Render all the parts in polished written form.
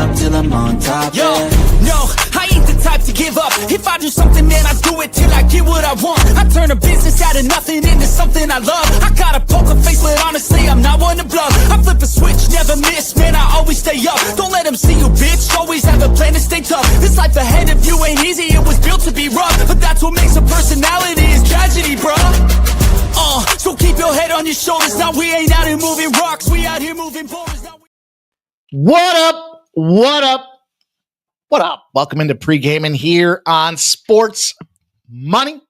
up till I'm on top. Yo, no, I ain't the type to give up. If I do something, man, I do it till I get what I want. I turn a business out of nothing into something I love. I got a poker face, but honestly, I'm not one to bluff. I flip a switch, never miss, man, I always stay up. Don't let them see you, bitch, always have a plan to stay tough. This life ahead of you ain't easy, it was built to be rough. But that's what makes a personality, is tragedy, bruh. So keep your head on your shoulders. Now we ain't out here moving rocks, we out here moving boulders. What up? What up? What up? Welcome into Pregaming here on Sports Money.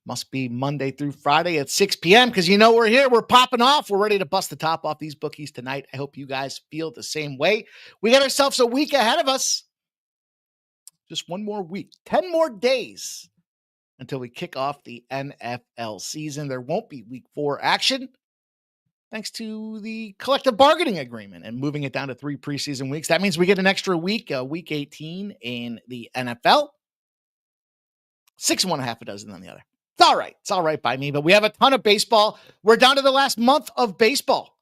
Must be Monday through Friday at 6 p.m. because you know we're here. We're popping off. We're ready to bust the top off these bookies tonight. I hope you guys feel the same way. We got ourselves a week ahead of us. Just one more week. 10 more days until we kick off the NFL season. There won't be week 4 action thanks to the collective bargaining agreement and moving it down to 3 preseason weeks. That means we get an extra week, week 18 in the NFL. 6 and 1/2 a dozen on the other. It's all right. It's all right by me, but we have a ton of baseball. We're down to the last month of baseball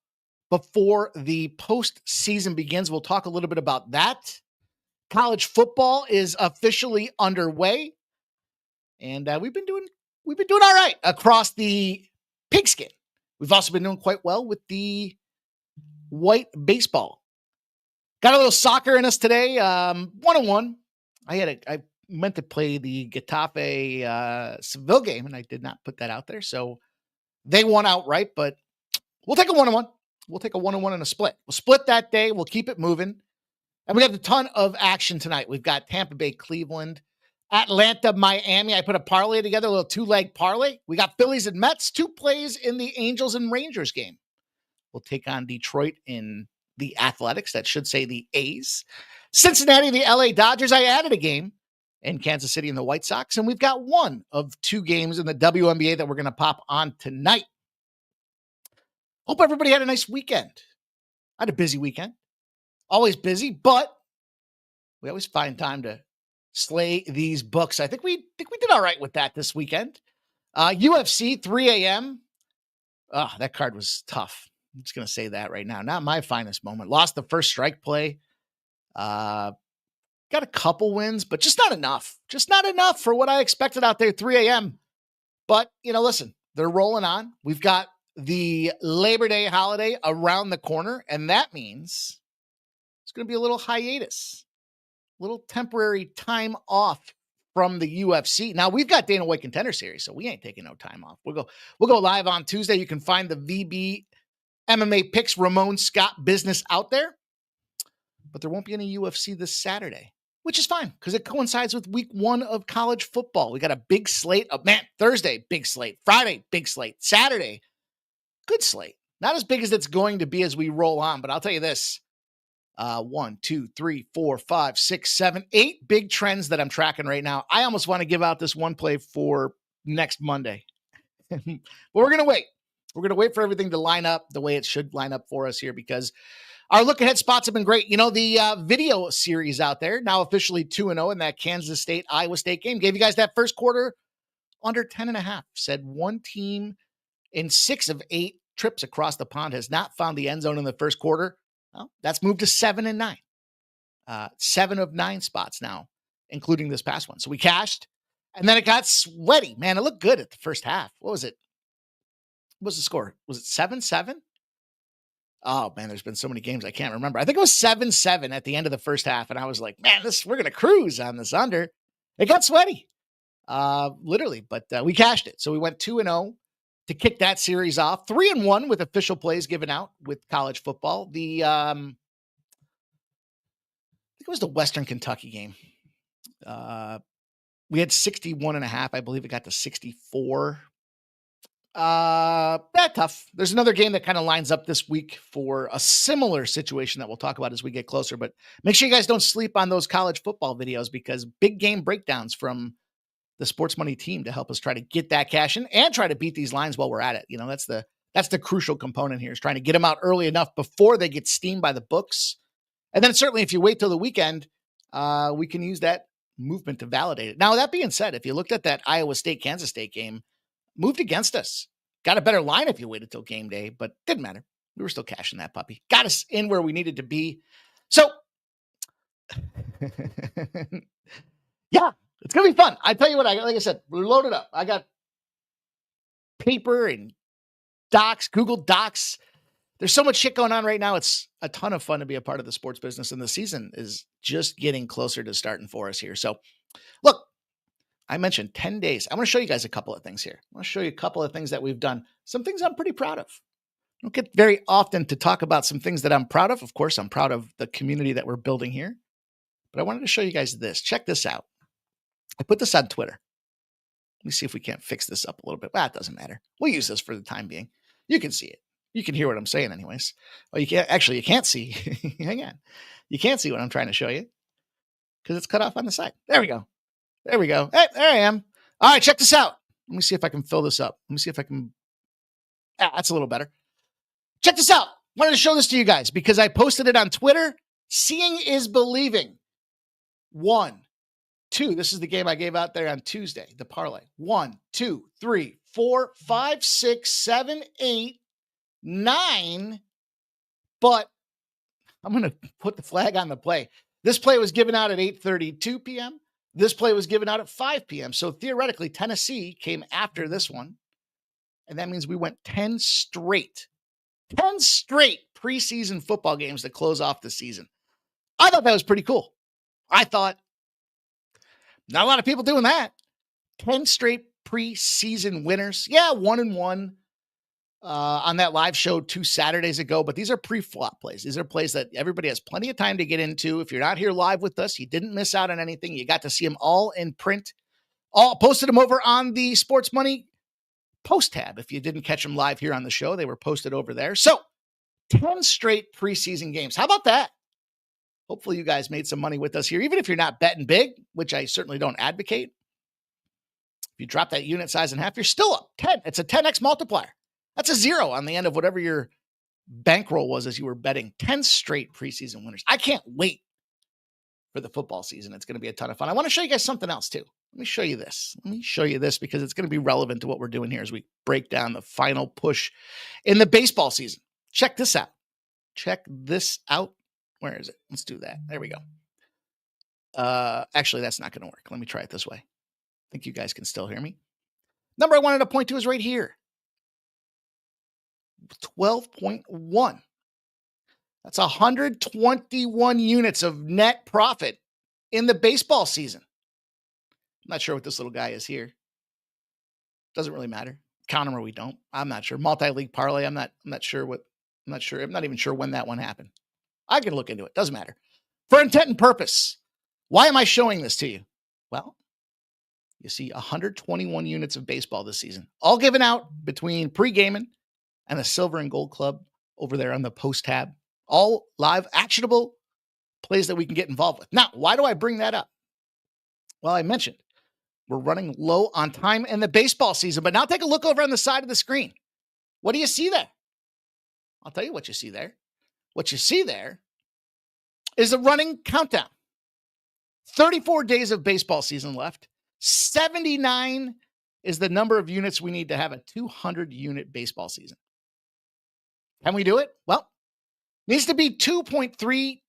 before the postseason begins. We'll talk a little bit about that. College football is officially underway. And we've been doing all right across the pigskin. We've also been doing quite well with the white baseball. Got a little soccer in us today. 1-1. I meant to play the Getafe Seville game, and I did not put that out there. So they won outright, but we'll take a 1-1. We'll take a 1-1 and a split. We'll split that day. We'll keep it moving. And we got a ton of action tonight. We've got Tampa Bay, Cleveland, Atlanta, Miami. I put a parlay together, a little 2-leg parlay. We got Phillies and Mets, 2 plays in the Angels and Rangers game. We'll take on Detroit in the Athletics. That should say the A's. Cincinnati, the LA Dodgers. I added a game in Kansas City and the White Sox. And we've got one of 2 games in the WNBA that we're going to pop on tonight. Hope everybody had a nice weekend. I had a busy weekend. Always busy, but we always find time to slay these books. I think we did all right with that this weekend. UFC 3 a.m. Oh, that card was tough. I'm just going to say that right now. Not my finest moment. Lost the first strike play. Got a couple wins, but just not enough. Just not enough for what I expected out there 3 a.m. But, listen, they're rolling on. We've got the Labor Day holiday around the corner, and that means it's going to be a little hiatus. Little temporary time off from the UFC. Now we've got Dana White Contender Series, so we ain't taking no time off. We'll go live on Tuesday. You can find the VB MMA picks Ramon Scott business out there, but there won't be any UFC this Saturday, which is fine because it coincides with week 1 of college football. We got a big slate of Thursday, big slate, Friday, big slate, Saturday, good slate. Not as big as it's going to be as we roll on, but I'll tell you this. 1, 2, 3, 4, 5, 6, 7, 8 big trends that I'm tracking right now. I almost want to give out this one play for next Monday, but we're going to wait. We're going to wait for everything to line up the way it should line up for us here because our look ahead spots have been great. The video series out there now officially 2-0 in that Kansas State, Iowa State game. Gave you guys that first quarter under 10.5. Said one team in 6 of 8 trips across the pond has not found the end zone in the first quarter. Well, that's moved to 7 and 9. 7 of 9 spots now, including this past one. So we cashed, and then it got sweaty. Man, it looked good at the first half. What was it? What was the score? Was it 7-7? Oh, man, there's been so many games I can't remember. I think it was 7-7 at the end of the first half, and I was like, man, we're going to cruise on this under. It got sweaty, literally, but we cashed it. So we went 2-0. To kick that series off, 3-1 with official plays given out with college football. I think it was the Western Kentucky game. We had 61.5. I believe it got to 64. Tough. There's another game that kind of lines up this week for a similar situation that we'll talk about as we get closer. But make sure you guys don't sleep on those college football videos because big game breakdowns from the Sports Money team to help us try to get that cash in and try to beat these lines while we're at it. That's the crucial component here is trying to get them out early enough before they get steamed by the books. And then certainly if you wait till the weekend, we can use that movement to validate it. Now, that being said, if you looked at that Iowa State, Kansas State game, moved against us. Got a better line if you waited till game day, but didn't matter. We were still cashing that puppy. Got us in where we needed to be. So Yeah, it's going to be fun. I tell you what, like I said, we're loaded up. I got paper and docs, Google Docs. There's so much shit going on right now. It's a ton of fun to be a part of the sports business, and the season is just getting closer to starting for us here. So, look, I mentioned 10 days. I want to show you guys a couple of things here. I want to show you a couple of things that we've done. Some things I'm pretty proud of. I don't get very often to talk about some things that I'm proud of. Of course, I'm proud of the community that we're building here. But I wanted to show you guys this. Check this out. I put this on Twitter. Let me see if we can't fix this up a little bit. Well, it doesn't matter. We'll use this for the time being. You can see it. You can hear what I'm saying anyways. Well, you can't see. Hang on. You can't see what I'm trying to show you because it's cut off on the side. There we go. There we go. Hey, there I am. All right, check this out. Let me see if I can fill this up. Let me see if I can. That's a little better. Check this out. Wanted to show this to you guys because I posted it on Twitter. Seeing is believing. 1, 2. This is the game I gave out there on Tuesday, the parlay. 1, 2, 3, 4, 5, 6, 7, 8, 9. But I'm going to put the flag on the play. This play was given out at 8:32 p.m. This play was given out at 5 p.m. So theoretically, Tennessee came after this one. And that means we went 10 straight preseason football games to close off the season. I thought that was pretty cool. I thought not a lot of people doing that. 10 straight preseason winners. Yeah, 1-1 on that live show 2 Saturdays ago, but these are pre-flop plays. These are plays that everybody has plenty of time to get into. If you're not here live with us, you didn't miss out on anything. You got to see them all in print. All posted them over on the Sports Money post tab. If you didn't catch them live here on the show, they were posted over there. So 10 straight preseason games. How about that? Hopefully you guys made some money with us here, even if you're not betting big, which I certainly don't advocate. If you drop that unit size in half, you're still up 10. It's a 10x multiplier. That's a 0 on the end of whatever your bankroll was as you were betting. 10 straight preseason winners. I can't wait for the football season. It's going to be a ton of fun. I want to show you guys something else too. Let me show you this. Let me show you this because it's going to be relevant to what we're doing here as we break down the final push in the baseball season. Check this out. Check this out. Where is it? Let's do that. There we go. Actually, that's not going to work. Let me try it this way. I think you guys can still hear me. Number I wanted to point to is right here. 12.1. That's 121 units of net profit in the baseball season. I'm not sure what this little guy is here. Doesn't really matter. Count him or we don't. I'm not sure. Multi-league parlay. I'm not sure. I'm not even sure when that one happened. I can look into it. Doesn't matter. For intent and purpose, why am I showing this to you? Well, you see 121 units of baseball this season, all given out between Pregaming and the Silver and Gold Club over there on the post tab. All live, actionable plays that we can get involved with. Now, why do I bring that up? Well, I mentioned we're running low on time in the baseball season, but now take a look over on the side of the screen. What do you see there? I'll tell you what you see there. What you see there is a running countdown. 34 days of baseball season left. 79 is the number of units we need to have a 200-unit baseball season. Can we do it? Well, needs to be 2.3235.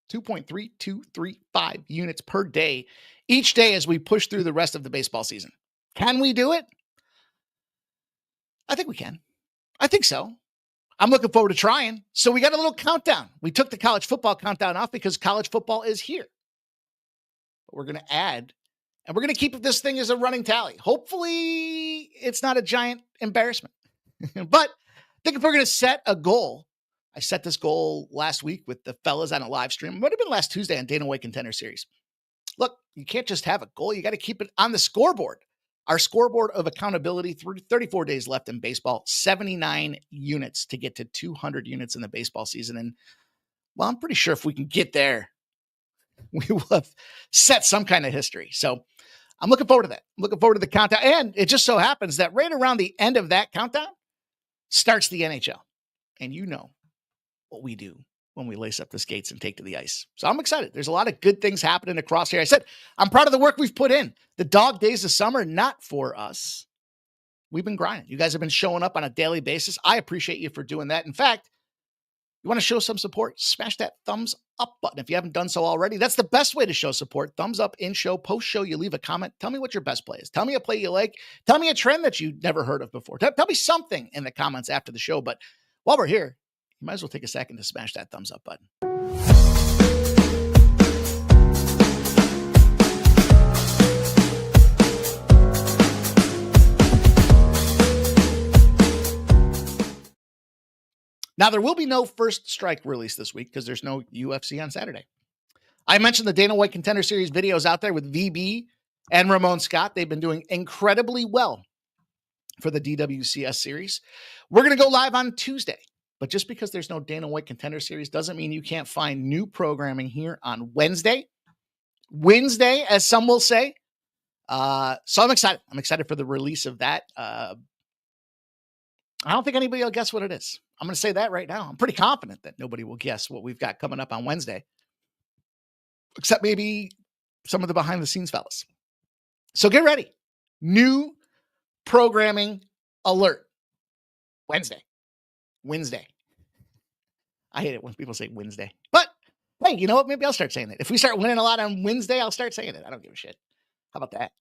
2.3235 units per day, each day as we push through the rest of the baseball season. Can we do it? I think we can. I think so. I'm looking forward to trying. So we got a little countdown. We took the college football countdown off because college football is here. But we're going to add, and we're going to keep this thing as a running tally. Hopefully it's not a giant embarrassment. But I think if we're going to set a goal, I set this goal last week with the fellas on a live stream. It might have been last Tuesday on Dana White Contender Series. Look, you can't just have a goal. You got to keep it on the scoreboard. Our scoreboard of accountability, 34 days left in baseball, 79 units to get to 200 units in the baseball season. And, well, I'm pretty sure if we can get there, we will have set some kind of history. So I'm looking forward to that. I'm looking forward to the countdown. And it just so happens that right around the end of that countdown starts the NHL. And you know what we do when we lace up the skates and take to the ice. So I'm excited. There's a lot of good things happening across here. I said, I'm proud of the work we've put in. The dog days of summer, not for us. We've been grinding. You guys have been showing up on a daily basis. I appreciate you for doing that. In fact, You want to show some support? Smash that thumbs up button if you haven't done so already. That's the best way to show support. Thumbs up in show, post show, you leave a comment. Tell me what your best play is. Tell me a play you like. Tell me a trend that you've never heard of before. Tell me something in the comments after the show. But while we're here, you might as well take a second to smash that thumbs up button. Now, there will be no first strike release this week because there's no UFC on Saturday. I mentioned the Dana White Contender Series videos out there with VB and Ramon Scott. They've been doing incredibly well for the DWCS series. We're going to go live on Tuesday, but just because there's no Dana White Contender Series doesn't mean you can't find new programming here on Wednesday, as some will say. So I'm excited. I'm excited for the release of that. I don't think anybody will guess what it is. I'm going to say that right now. I'm pretty confident that nobody will guess what we've got coming up on Wednesday, except maybe some of the behind the scenes fellas. So get ready. New programming alert. Wednesday. I hate it when people say Wednesday, but hey, you know what? Maybe I'll start saying it. If we start winning a lot on Wednesday, I'll start saying it. I don't give a shit. How about that?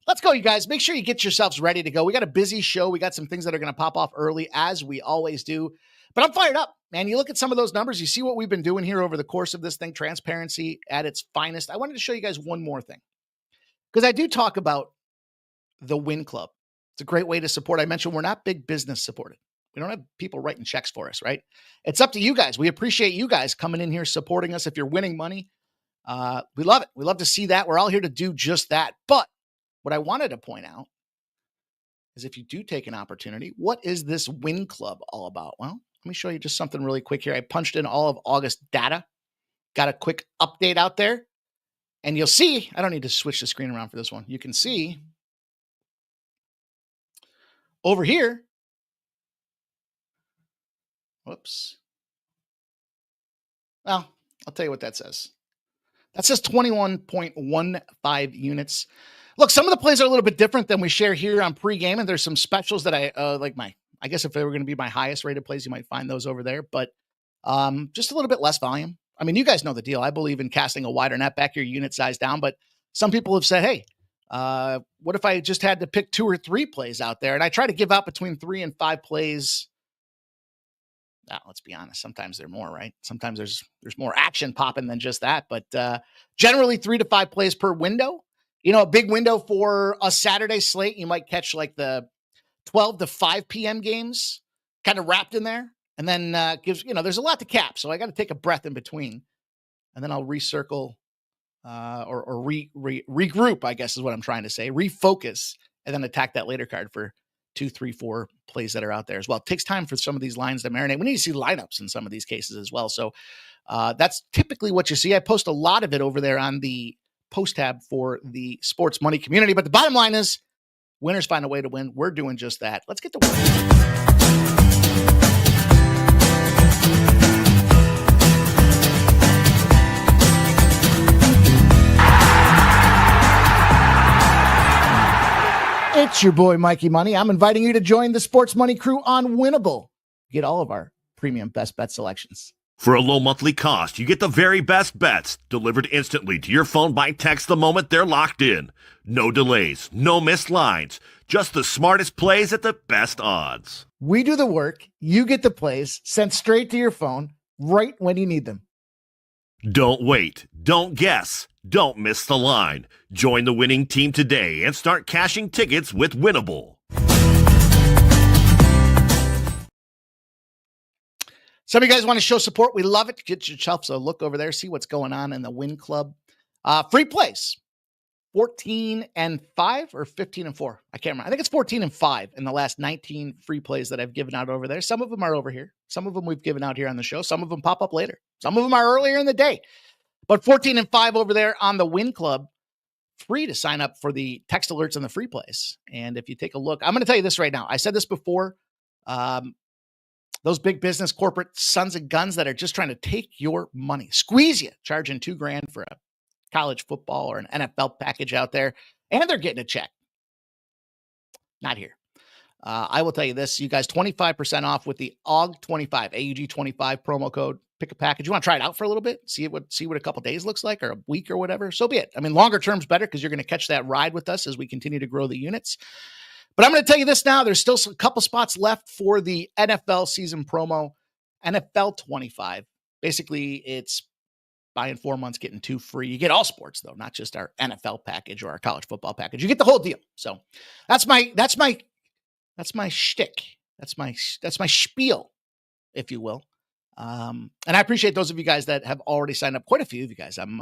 Let's go, you guys. Make sure you get yourselves ready to go. We got a busy show. We got some things that are going to pop off early, as we always do. But I'm fired up, man. You look at some of those numbers. You see what we've been doing here over the course of this thing. Transparency at its finest. I wanted to show you guys one more thing, because I do talk about the Win Club. It's a great way to support. I mentioned we're not big business supported. We don't have people writing checks for us, right? It's up to you guys. We appreciate you guys coming in here, supporting us. If you're winning money, we love it. We love to see that. We're all here to do just that. But what I wanted to point out is, if you do take an opportunity, what is this Win Club all about? Well, let me show you just something really quick here. I punched in all of August data, got a quick update out there, and you'll see, I don't need to switch the screen around for this one. You can see over here, whoops. Well, I'll tell you what that says. That says 21.15 units. Look, some of the plays are a little bit different than we share here on Pregaming. There's some specials that I guess if they were going to be my highest rated plays, you might find those over there, but just a little bit less volume. I mean, you guys know the deal. I believe in casting a wider net, back your unit size down, but some people have said, hey, what if I just had to pick 2 or 3 plays out there? And I try to give out between 3 and 5 plays. Now, let's be honest. Sometimes they're more, right? Sometimes there's more action popping than just that, but generally 3 to 5 plays per window. You know, a big window for a Saturday slate, you might catch like the 12 to 5 p.m. games kind of wrapped in there. And then there's a lot to cap. So I got to take a breath in between. And then I'll recircle or regroup, I guess is what I'm trying to say. Refocus and then attack that later card for 2, 3, 4 plays that are out there as well. It takes time for some of these lines to marinate. We need to see lineups in some of these cases as well. So that's typically what you see. I post a lot of it over there on the post tab for the sports money community. But the bottom line is, winners find a way to win. We're doing just that. Let's get to work. It's your boy, Mikey Money. I'm inviting you to join the sports money crew on Winnable. Get all of our premium best bet selections. For a low monthly cost, you get the very best bets delivered instantly to your phone by text the moment they're locked in. No delays, no missed lines, just the smartest plays at the best odds. We do the work, you get the plays sent straight to your phone right when you need them. Don't wait, don't guess, don't miss the line. Join the winning team today and start cashing tickets with Winnable. Some of you guys want to show support. We love it. Get yourself a look over there. See what's going on in the Win Club. Free plays. 14-5 or 15-4. I can't remember. I think it's 14-5 in the last 19 free plays that I've given out over there. Some of them are over here. Some of them we've given out here on the show. Some of them pop up later. Some of them are earlier in the day. But 14-5 over there on the Win Club. Free to sign up for the text alerts and the free plays. And if you take a look, I'm going to tell you this right now. I said this before. Those big business corporate sons of guns that are just trying to take your money, squeeze you, charging $2,000 for a college football or an NFL package out there, and they're getting a check. Not here. I will tell you this, you guys, 25% off with the AUG25, AUG25 promo code. Pick a package. You want to try it out for a little bit, see what a couple days looks like, or a week or whatever. So be it. I mean, longer term's better because you're going to catch that ride with us as we continue to grow the units. But I'm going to tell you this now. There's still a couple spots left for the NFL season promo, NFL 25. Basically, it's buying 4 months, getting 2 free. You get all sports though, not just our NFL package or our college football package. You get the whole deal. So that's my shtick. That's my spiel, if you will. And I appreciate those of you guys that have already signed up. Quite a few of you guys. I'm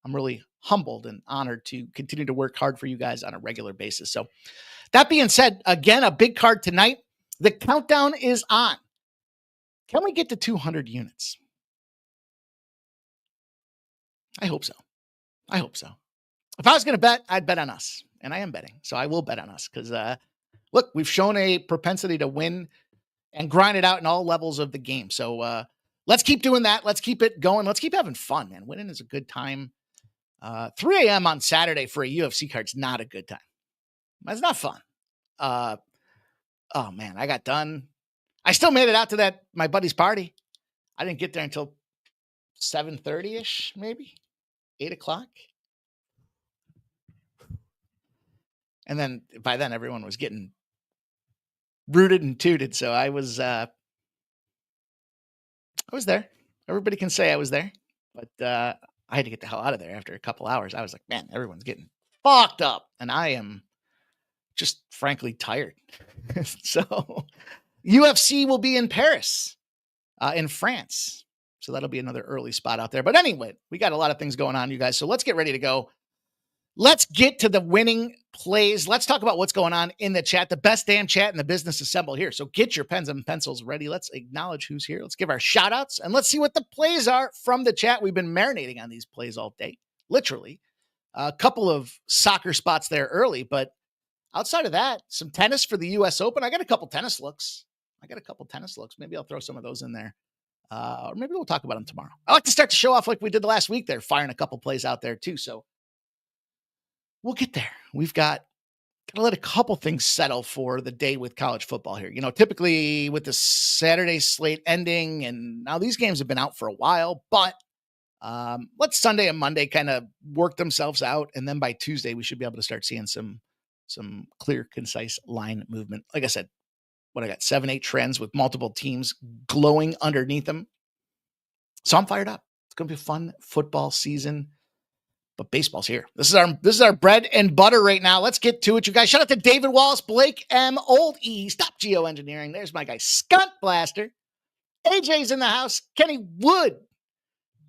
really humbled and honored to continue to work hard for you guys on a regular basis. So that being said, again, a big card tonight. The countdown is on. Can we get to 200 units? I hope so. If I was going to bet, I'd bet on us. And I am betting. So I will bet on us because, look, we've shown a propensity to win and grind it out in all levels of the game. So let's keep doing that. Let's keep it going. Let's keep having fun, man. Winning is a good time. 3 a.m. on Saturday for a UFC card is not a good time. It's not fun. Oh, man, I got done. I still made it out to my buddy's party. I didn't get there until 7:30-ish, maybe 8 o'clock. And then by then everyone was getting rooted and tooted. So I was there. Everybody can say I was there, but I had to get the hell out of there after a couple hours. I was like, man, everyone's getting fucked up. And I am just frankly tired. So UFC will be in Paris, in France. So that'll be another early spot out there. But anyway, we got a lot of things going on, you guys. So let's get ready to go. Let's get to the winning plays. Let's talk about what's going on in the chat. The best damn chat in the business assembled here. So get your pens and pencils ready. Let's acknowledge who's here. Let's give our shout outs and let's see what the plays are from the chat. We've been marinating on these plays all day, literally. A couple of soccer spots there early, but outside of that, some tennis for the U.S. Open. I got a couple tennis looks. Maybe I'll throw some of those in there. Or maybe we'll talk about them tomorrow. I like to start the show off like we did last week there, firing a couple plays out there too. So we'll get there. We've got to let a couple things settle for the day with college football here. You know, typically with the Saturday slate ending, and now these games have been out for a while, but let Sunday and Monday kind of work themselves out. And then by Tuesday, we should be able to start seeing some clear, concise line movement. Like I said, what I got 7-8 trends with multiple teams glowing underneath them. So I'm fired up. It's going to be a fun football season, but baseball's here. This is our bread and butter right now. Let's get to it, you guys. Shout out to David Wallace, Blake M, Old E, Stop Geoengineering. There's my guy, Skunt Blaster. AJ's in the house. Kenny Wood.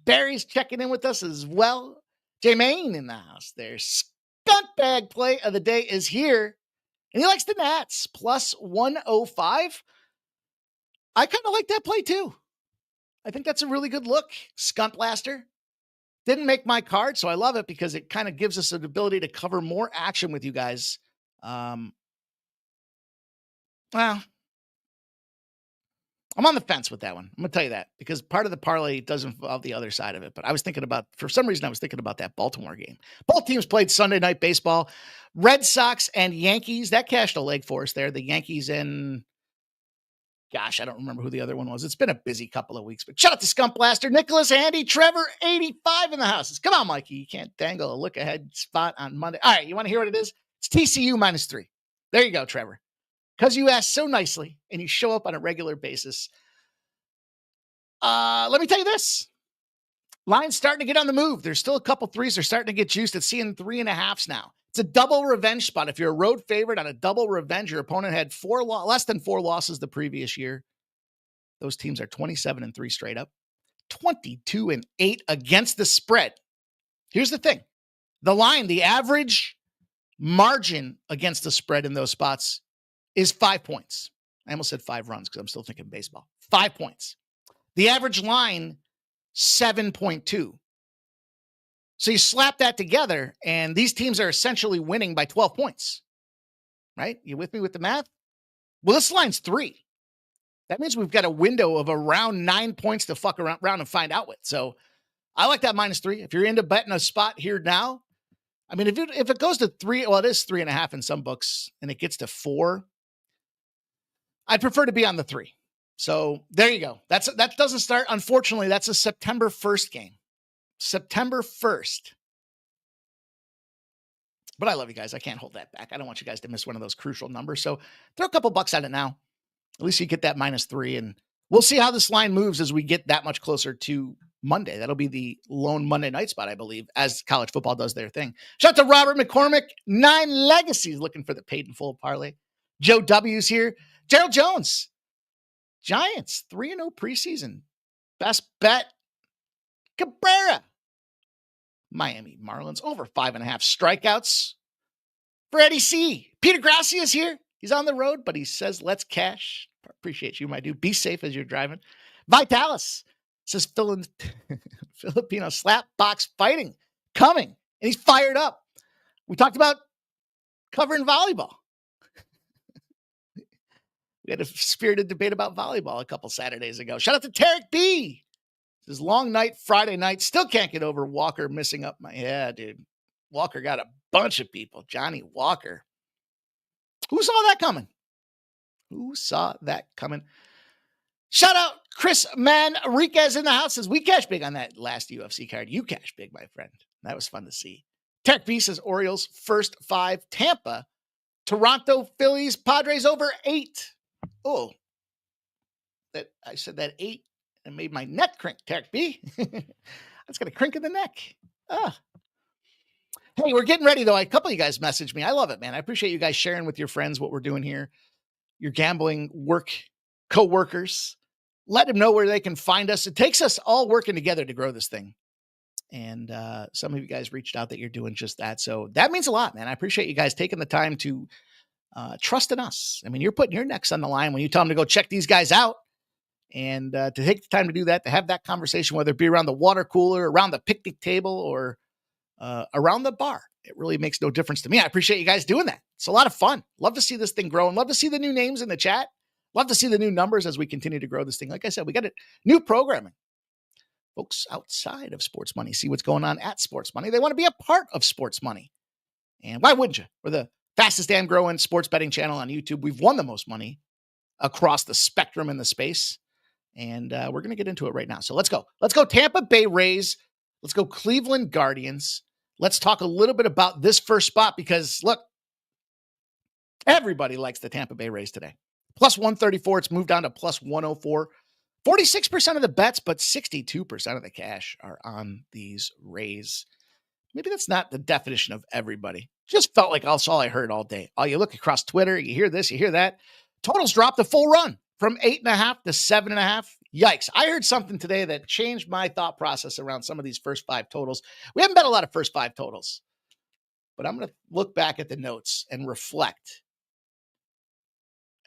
Barry's checking in with us as well. J-Main in the house. There's Skunt Bag play of the day is here. And he likes the Nats, plus 105. I kind of like that play too. I think that's a really good look. Skunt Blaster. Didn't make my card, so I love it because it kind of gives us an ability to cover more action with you guys. Well, I'm on the fence with that one. I'm going to tell you that because part of the parlay does involve the other side of it. But for some reason, I was thinking about that Baltimore game. Both teams played Sunday Night Baseball. Red Sox and Yankees. That cashed a leg for us there. The Yankees and, gosh, I don't remember who the other one was. It's been a busy couple of weeks. But shout out to Skunk Blaster, Nicholas, Andy, Trevor, 85 in the houses. Come on, Mikey. You can't dangle a look-ahead spot on Monday. All right, you want to hear what it is? It's TCU -3. There you go, Trevor. Because you asked so nicely and you show up on a regular basis. Let me tell you this. Line's starting to get on the move. There's still a couple threes. They're starting to get juiced. It's seeing 3.5s now. It's a double revenge spot. If you're a road favorite on a double revenge, your opponent had less than 4 losses the previous year. Those teams are 27-3 straight up, 22-8 against the spread. Here's the thing. The line, the average margin against the spread in those spots is 5 points. I almost said 5 runs because I'm still thinking baseball. 5 points. The average line, 7.2. So you slap that together, and these teams are essentially winning by 12 points. Right? You with me with the math? Well, this line's 3. That means we've got a window of around 9 points to fuck around and find out with. So I like that -3. If you're into betting a spot here now, I mean, if it goes to 3, well, it is 3.5 in some books, and it gets to 4. I'd prefer to be on the 3. So there you go. That doesn't start. Unfortunately, that's a September 1st game. September 1st. But I love you guys. I can't hold that back. I don't want you guys to miss one of those crucial numbers. So throw a couple bucks at it now. At least you get that -3. And we'll see how this line moves as we get that much closer to Monday. That'll be the lone Monday night spot, I believe, as college football does their thing. Shout out to Robert McCormick, 9 Legacies, looking for the paid in full parlay. Joe W's here. Gerald Jones, Giants, 3-0 preseason. Best bet, Cabrera. Miami Marlins, over 5.5 strikeouts for Eddie C. Peter Grassi is here. He's on the road, but he says, let's cash. Appreciate you, my dude. Be safe as you're driving. Vitalis says, Filipino slap box fighting coming. And he's fired up. We talked about covering volleyball. We had a spirited debate about volleyball a couple Saturdays ago. Shout out to Tarek B. This long night, Friday night. Still can't get over Walker missing up my... Yeah, dude. Walker got a bunch of people. Johnny Walker. Who saw that coming? Who saw that coming? Shout out Chris Manriquez in the house. Says, we cash big on that last UFC card. You cash big, my friend. That was fun to see. Tech B says Orioles first 5. Tampa. Toronto, Phillies, Padres over 8. Oh, that I said that 8 and made my neck crink, Tech B. That's got a crink in the neck. Hey, we're getting ready, though. A couple of you guys messaged me. I love it, man. I appreciate you guys sharing with your friends what we're doing here. Your gambling work co-workers. Let them know where they can find us. It takes us all working together to grow this thing. And some of you guys reached out that you're doing just that. So that means a lot, man. I appreciate you guys taking the time to trust in us. I mean, you're putting your necks on the line when you tell them to go check these guys out. And to take the time to do that, to have that conversation, whether it be around the water cooler, around the picnic table, or around the bar, it really makes no difference to me. I appreciate you guys doing that. It's a lot of fun. Love to see this thing grow and love to see the new names in the chat. Love to see the new numbers as we continue to grow this thing. Like I said, we got new programming. Folks outside of Sports Money see what's going on at Sports Money. They want to be a part of Sports Money. And why wouldn't you? We're the fastest damn growing sports betting channel on YouTube. We've won the most money across the spectrum in the space. And we're going to get into it right now. So let's go. Let's go Tampa Bay Rays. Let's go Cleveland Guardians. Let's talk a little bit about this first spot because, look, everybody likes the Tampa Bay Rays today. Plus 134. It's moved down to plus 104. 46% of the bets, but 62% of the cash are on these Rays. Maybe that's not the definition of everybody. Just felt like that's all I heard all day. Oh, you look across Twitter, you hear this, you hear that. Totals dropped a full run from 8.5 to 7.5. Yikes. I heard something today that changed my thought process around some of these first 5 totals. We haven't bet a lot of first 5 totals, but I'm going to look back at the notes and reflect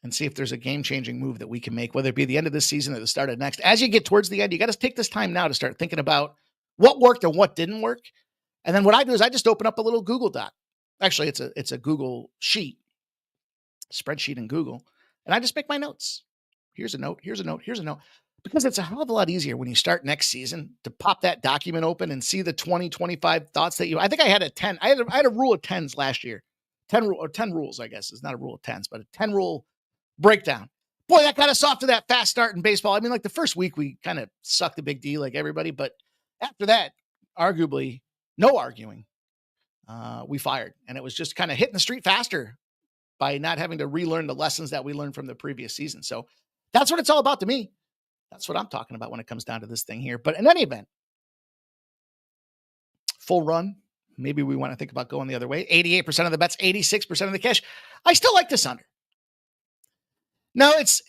and see if there's a game-changing move that we can make, whether it be the end of this season or the start of next. As you get towards the end, you got to take this time now to start thinking about what worked and what didn't work. And then what I do is I just open up a little Google Doc. Actually, it's a Google sheet, spreadsheet in Google, and I just make my notes. Here's a note, here's a note, here's a note. Because it's a hell of a lot easier when you start next season to pop that document open and see the 20, 25 thoughts that I think I had a 10. I had a rule of 10s last year. 10 rules, I guess. It's not a rule of 10s, but a 10 rule breakdown. Boy, that got us off to that fast start in baseball. I mean, like the first week, we kind of sucked a big D like everybody. But after that, arguably, no arguing, we fired. And it was just kind of hitting the street faster by not having to relearn the lessons that we learned from the previous season. So that's what it's all about to me. That's what I'm talking about when it comes down to this thing here. But in any event, full run, maybe we want to think about going the other way. 88% of the bets, 86% of the cash. I still like this under. Now it's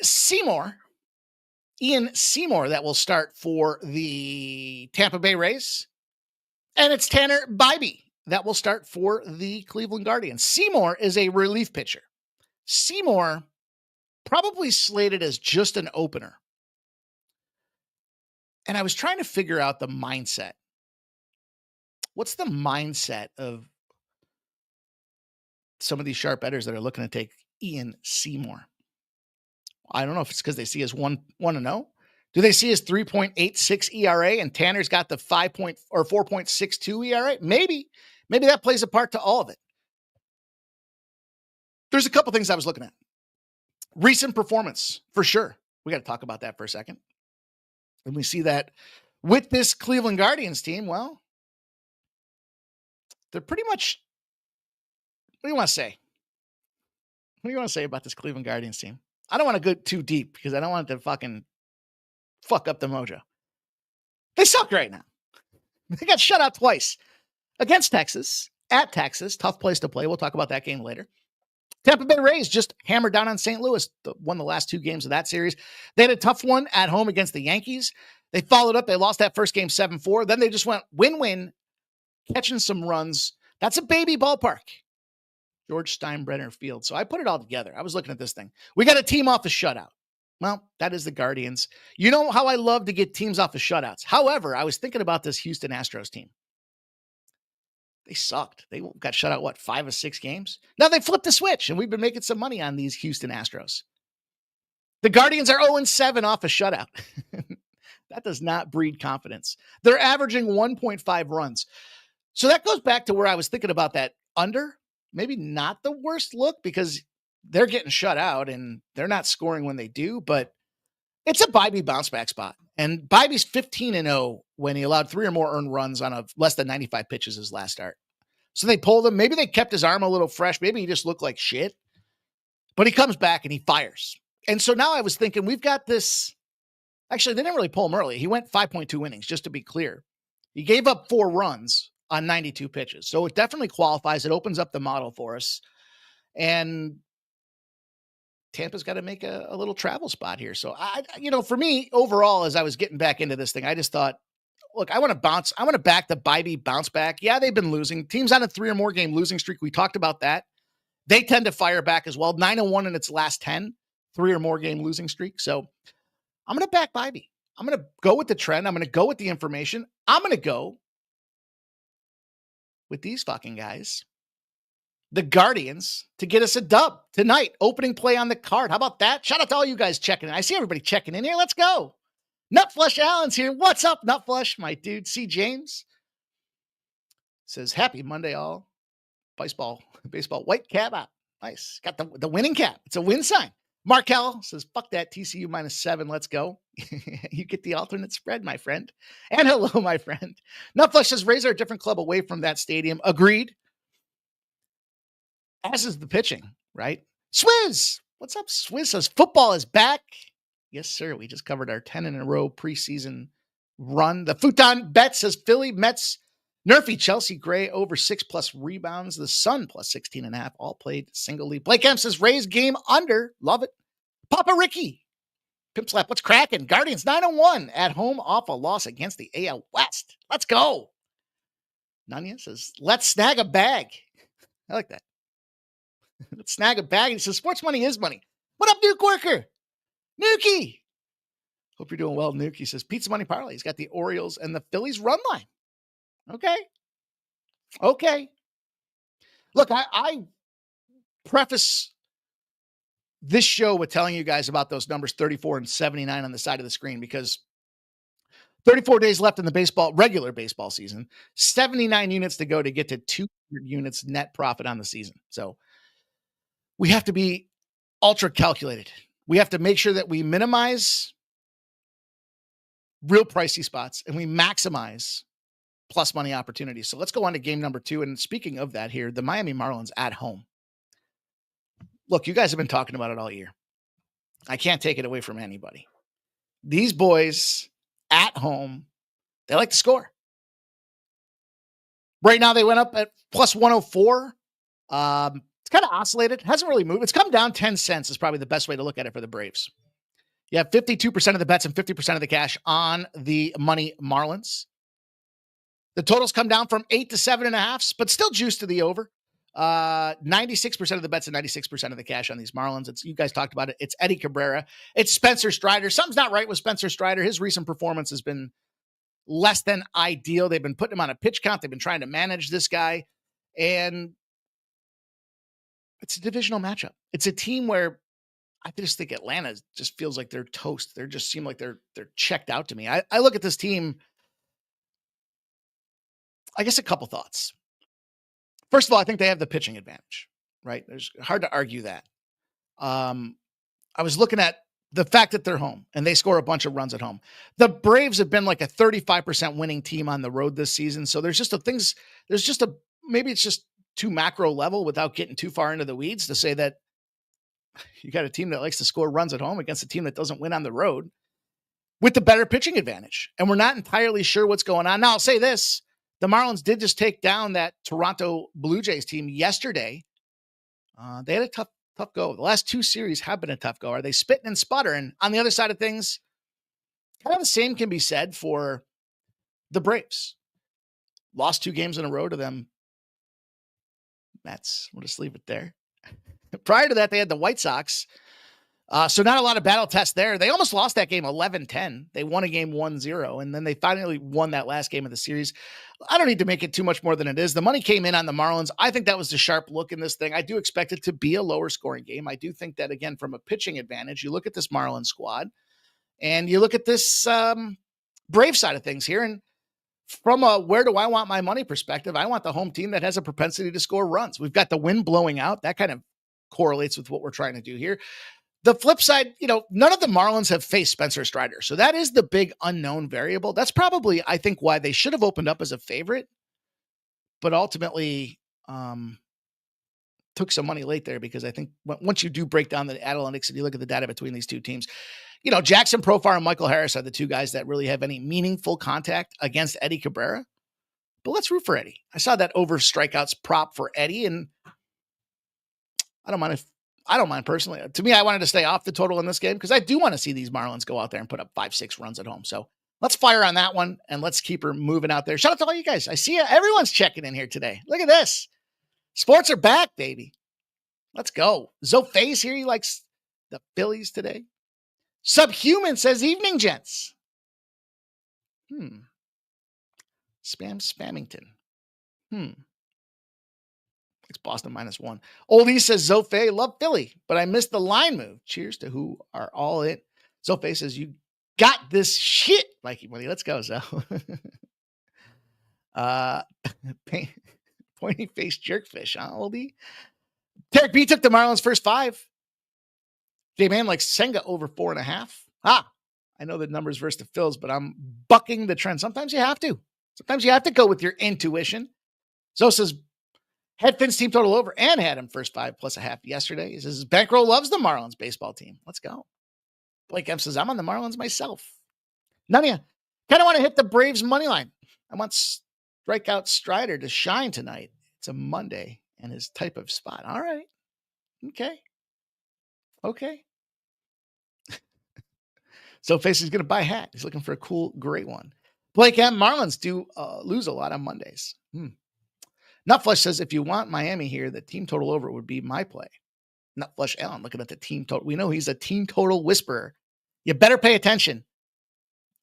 Ian Seymour that will start for the Tampa Bay Rays. And it's Tanner Bybee that will start for the Cleveland Guardians. Seymour is a relief pitcher. Seymour probably slated as just an opener. And I was trying to figure out the mindset. What's the mindset of some of these sharp bettors that are looking to take Ian Seymour? I don't know if it's because they see his 1-0. Do they see his 3.86 ERA and Tanner's got the 4.62 ERA? Maybe that plays a part to all of it. There's a couple things I was looking at. Recent performance, for sure. We got to talk about that for a second. And we see that with this Cleveland Guardians team, well, they're pretty much, what do you want to say? What do you want to say about this Cleveland Guardians team? I don't want to go too deep because I don't want it to fucking fuck up the mojo. They suck right now. They got shut out twice against Texas, at Texas. Tough place to play. We'll talk about that game later. Tampa Bay Rays just hammered down on St. Louis, won the last 2 games of that series. They had a tough one at home against the Yankees. They followed up. They lost that first game 7-4. Then they just went win-win, catching some runs. That's a baby ballpark, George Steinbrenner Field. So I put it all together. I was looking at this thing. We got a team off a shutout. Well, that is the Guardians. You know how I love to get teams off of shutouts. However, I was thinking about this Houston Astros team. They sucked. They got shut out, 5 or 6 games? Now they flipped the switch, and we've been making some money on these Houston Astros. The Guardians are 0-7 off a shutout. That does not breed confidence. They're averaging 1.5 runs. So that goes back to where I was thinking about that under. Maybe not the worst look because they're getting shut out and they're not scoring when they do, but it's a Bybee bounce back spot. And Bybee's 15-0 when he allowed 3 or more earned runs on less than 95 pitches his last start. So they pulled him. Maybe they kept his arm a little fresh. Maybe he just looked like shit. But he comes back and he fires. And so now I was thinking, we've got this. Actually, they didn't really pull him early. He went 5.2 innings, just to be clear. He gave up 4 runs on 92 pitches. So it definitely qualifies. It opens up the model for us. And Tampa's got to make a little travel spot here. So for me overall, as I was getting back into this thing, I just thought, look, I want to bounce. I want to back the Bybee bounce back. Yeah, they've been losing. Teams on a 3 or more game losing streak. We talked about that. They tend to fire back as well. 9-1 in its last 10, 3 or more game losing streak. So I'm going to back Bybee. I'm going to go with the trend. I'm going to go with the information. I'm going to go with these fucking guys, the Guardians, to get us a dub tonight. Opening play on the card. How about that? Shout out to all you guys checking in. I see everybody checking in here. Let's go. Nutflush Allen's here. What's up, Nutflush? My dude, C. James says, happy Monday, all. Baseball, white cap out. Nice. Got the winning cap. It's a win sign. Markel says, fuck that, TCU -7. Let's go. You get the alternate spread, my friend. And hello, my friend. Nutflush says, Rays are a different club away from that stadium. Agreed. As is the pitching, right? Swizz. What's up, Swizz? Says, football is back. Yes, sir. We just covered our 10 in a row preseason run. The Futon Bet says, Philly, Mets, Nerfy, Chelsea, Gray, over 6+ rebounds. The Sun, +16.5. All played singly. Blake M says, Rays game under. Love it. Papa Ricky. Pimp Slap, what's cracking? Guardians 9-1 at home off a loss against the AL West. Let's go. Nanya says, let's snag a bag. I like that. Let's snag a bag. He says, sports money is money. What up, Nuke Worker? Nuki. Hope you're doing well, Nuke. He says, Pizza Money Parlay. He's got the Orioles and the Phillies run line. Okay. Look, I preface this show with telling you guys about those numbers 34 and 79 on the side of the screen because 34 days left in the regular baseball season, 79 units to go to get to 200 units net profit on the season. So we have to be ultra calculated. We have to make sure that we minimize real pricey spots and we maximize plus money opportunities. So let's go on to game number 2. And speaking of that here, the Miami Marlins at home. Look, you guys have been talking about it all year. I can't take it away from anybody. These boys at home, they like to score. Right now, they went up at +104. It's kind of oscillated. Hasn't really moved. It's come down 10 cents is probably the best way to look at it for the Braves. You have 52% of the bets and 50% of the cash on the money Marlins. The totals come down from 8 to 7.5, but still juice to the over. 96% of the bets and 96% of the cash on these Marlins. You guys talked about it. It's Eddie Cabrera. It's Spencer Strider. Something's not right with Spencer Strider. His recent performance has been less than ideal. They've been putting him on a pitch count. They've been trying to manage this guy. And it's a divisional matchup. It's a team where I just think Atlanta just feels like they're toast. They just seem like they're checked out to me. I look at this team. I guess a couple thoughts. First of all, I think they have the pitching advantage, right? There's hard to argue that. I was looking at the fact that they're home and they score a bunch of runs at home. The Braves have been like a 35% winning team on the road this season. So maybe it's just too macro level without getting too far into the weeds to say that you got a team that likes to score runs at home against a team that doesn't win on the road with the better pitching advantage. And we're not entirely sure what's going on. Now I'll say this, the Marlins did just take down that Toronto Blue Jays team yesterday. They had a tough go. The last two series have been a tough go. Are they spitting and sputtering? On the other side of things, kind of the same can be said for the Braves. Lost 2 games in a row to them Mets. We'll just leave it there. Prior to that, they had the White Sox. So not a lot of battle tests there. They almost lost that game 11-10. They won a game 1-0, and then they finally won that last game of the series. I don't need to make it too much more than it is. The money came in on the Marlins. I think that was the sharp look in this thing. I do expect it to be a lower scoring game. I do think that, again, from a pitching advantage, you look at this Marlins squad, and you look at this Brave side of things here, and from a where do I want my money perspective, I want the home team that has a propensity to score runs. We've got the wind blowing out. That kind of correlates with what we're trying to do here. The flip side, none of the Marlins have faced Spencer Strider. So that is the big unknown variable. That's probably, I think, why they should have opened up as a favorite, but ultimately took some money late there, because I think once you do break down the analytics and you look at the data between these two teams, Jackson Profar and Michael Harris are the two guys that really have any meaningful contact against Eddie Cabrera. But let's root for Eddie. I saw that over strikeouts prop for Eddie, and I don't mind personally. To me, I wanted to stay off the total in this game because I do want to see these Marlins go out there and put up 5-6 runs at home. So let's fire on that one and let's keep her moving out there. Shout out to all you guys. I see you. Everyone's checking in here today. Look at this. Sports are back, baby. Let's go. Zophase here. He likes the Phillies today. Subhuman says, evening, gents. Spammington. It's Boston -1. Oldie says, Zophé, love Philly, but I missed the line move. Cheers to who are all in. Zophé says, you got this shit, Mikey Money. Let's go, Zo. Pointy face jerkfish, huh, Oldie? Tarek B took the Marlins first 5. J-Man likes Senga over 4.5. I know the numbers versus the Phils, but I'm bucking the trend. Sometimes you have to. Sometimes you have to go with your intuition. Zo says, had Finn's team total over and had him first 5 plus a half yesterday. He says, Bankroll loves the Marlins baseball team. Let's go. Blake M says, I'm on the Marlins myself. None of you kind of want to hit the Braves money line. I want strikeout Strider to shine tonight. It's a Monday and his type of spot. All right. Okay. So Face is going to buy a hat. He's looking for a cool, great one. Blake M, Marlins do lose a lot on Mondays. Nutflush says, if you want Miami here, the team total over would be my play. Nutflush Allen looking at the team total. We know he's a team total whisperer. You better pay attention.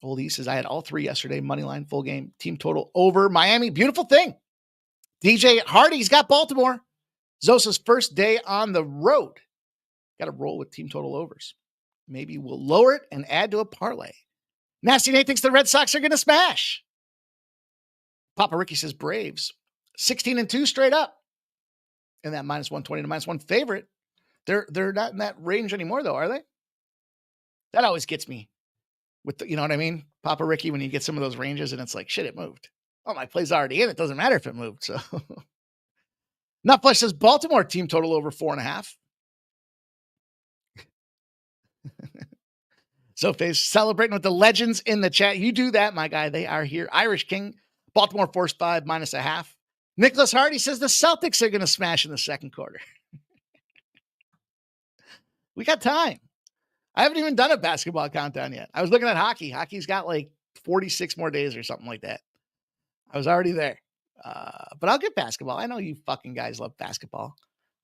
Oldie says, I had all 3 yesterday. Moneyline, full game, team total over Miami. Beautiful thing. DJ Hardy's got Baltimore. Zosa's first day on the road. Got to roll with team total overs. Maybe we'll lower it and add to a parlay. Nasty Nate thinks the Red Sox are going to smash. Papa Ricky says Braves. 16-2 straight up. And that -120 to -1 favorite. They're not in that range anymore, though, are they? That always gets me. With you know what I mean? Papa Ricky, when you get some of those ranges and it's like, shit, it moved. Oh, my play's already in. It doesn't matter if it moved. So Nutflesh says Baltimore team total over 4.5. So Face celebrating with the legends in the chat. You do that, my guy. They are here. Irish King, Baltimore force 5 -0.5. Nicholas Hardy says the Celtics are going to smash in the second quarter. We got time. I haven't even done a basketball countdown yet. I was looking at hockey. Hockey's got like 46 more days or something like that. I was already there. But I'll get basketball. I know you fucking guys love basketball.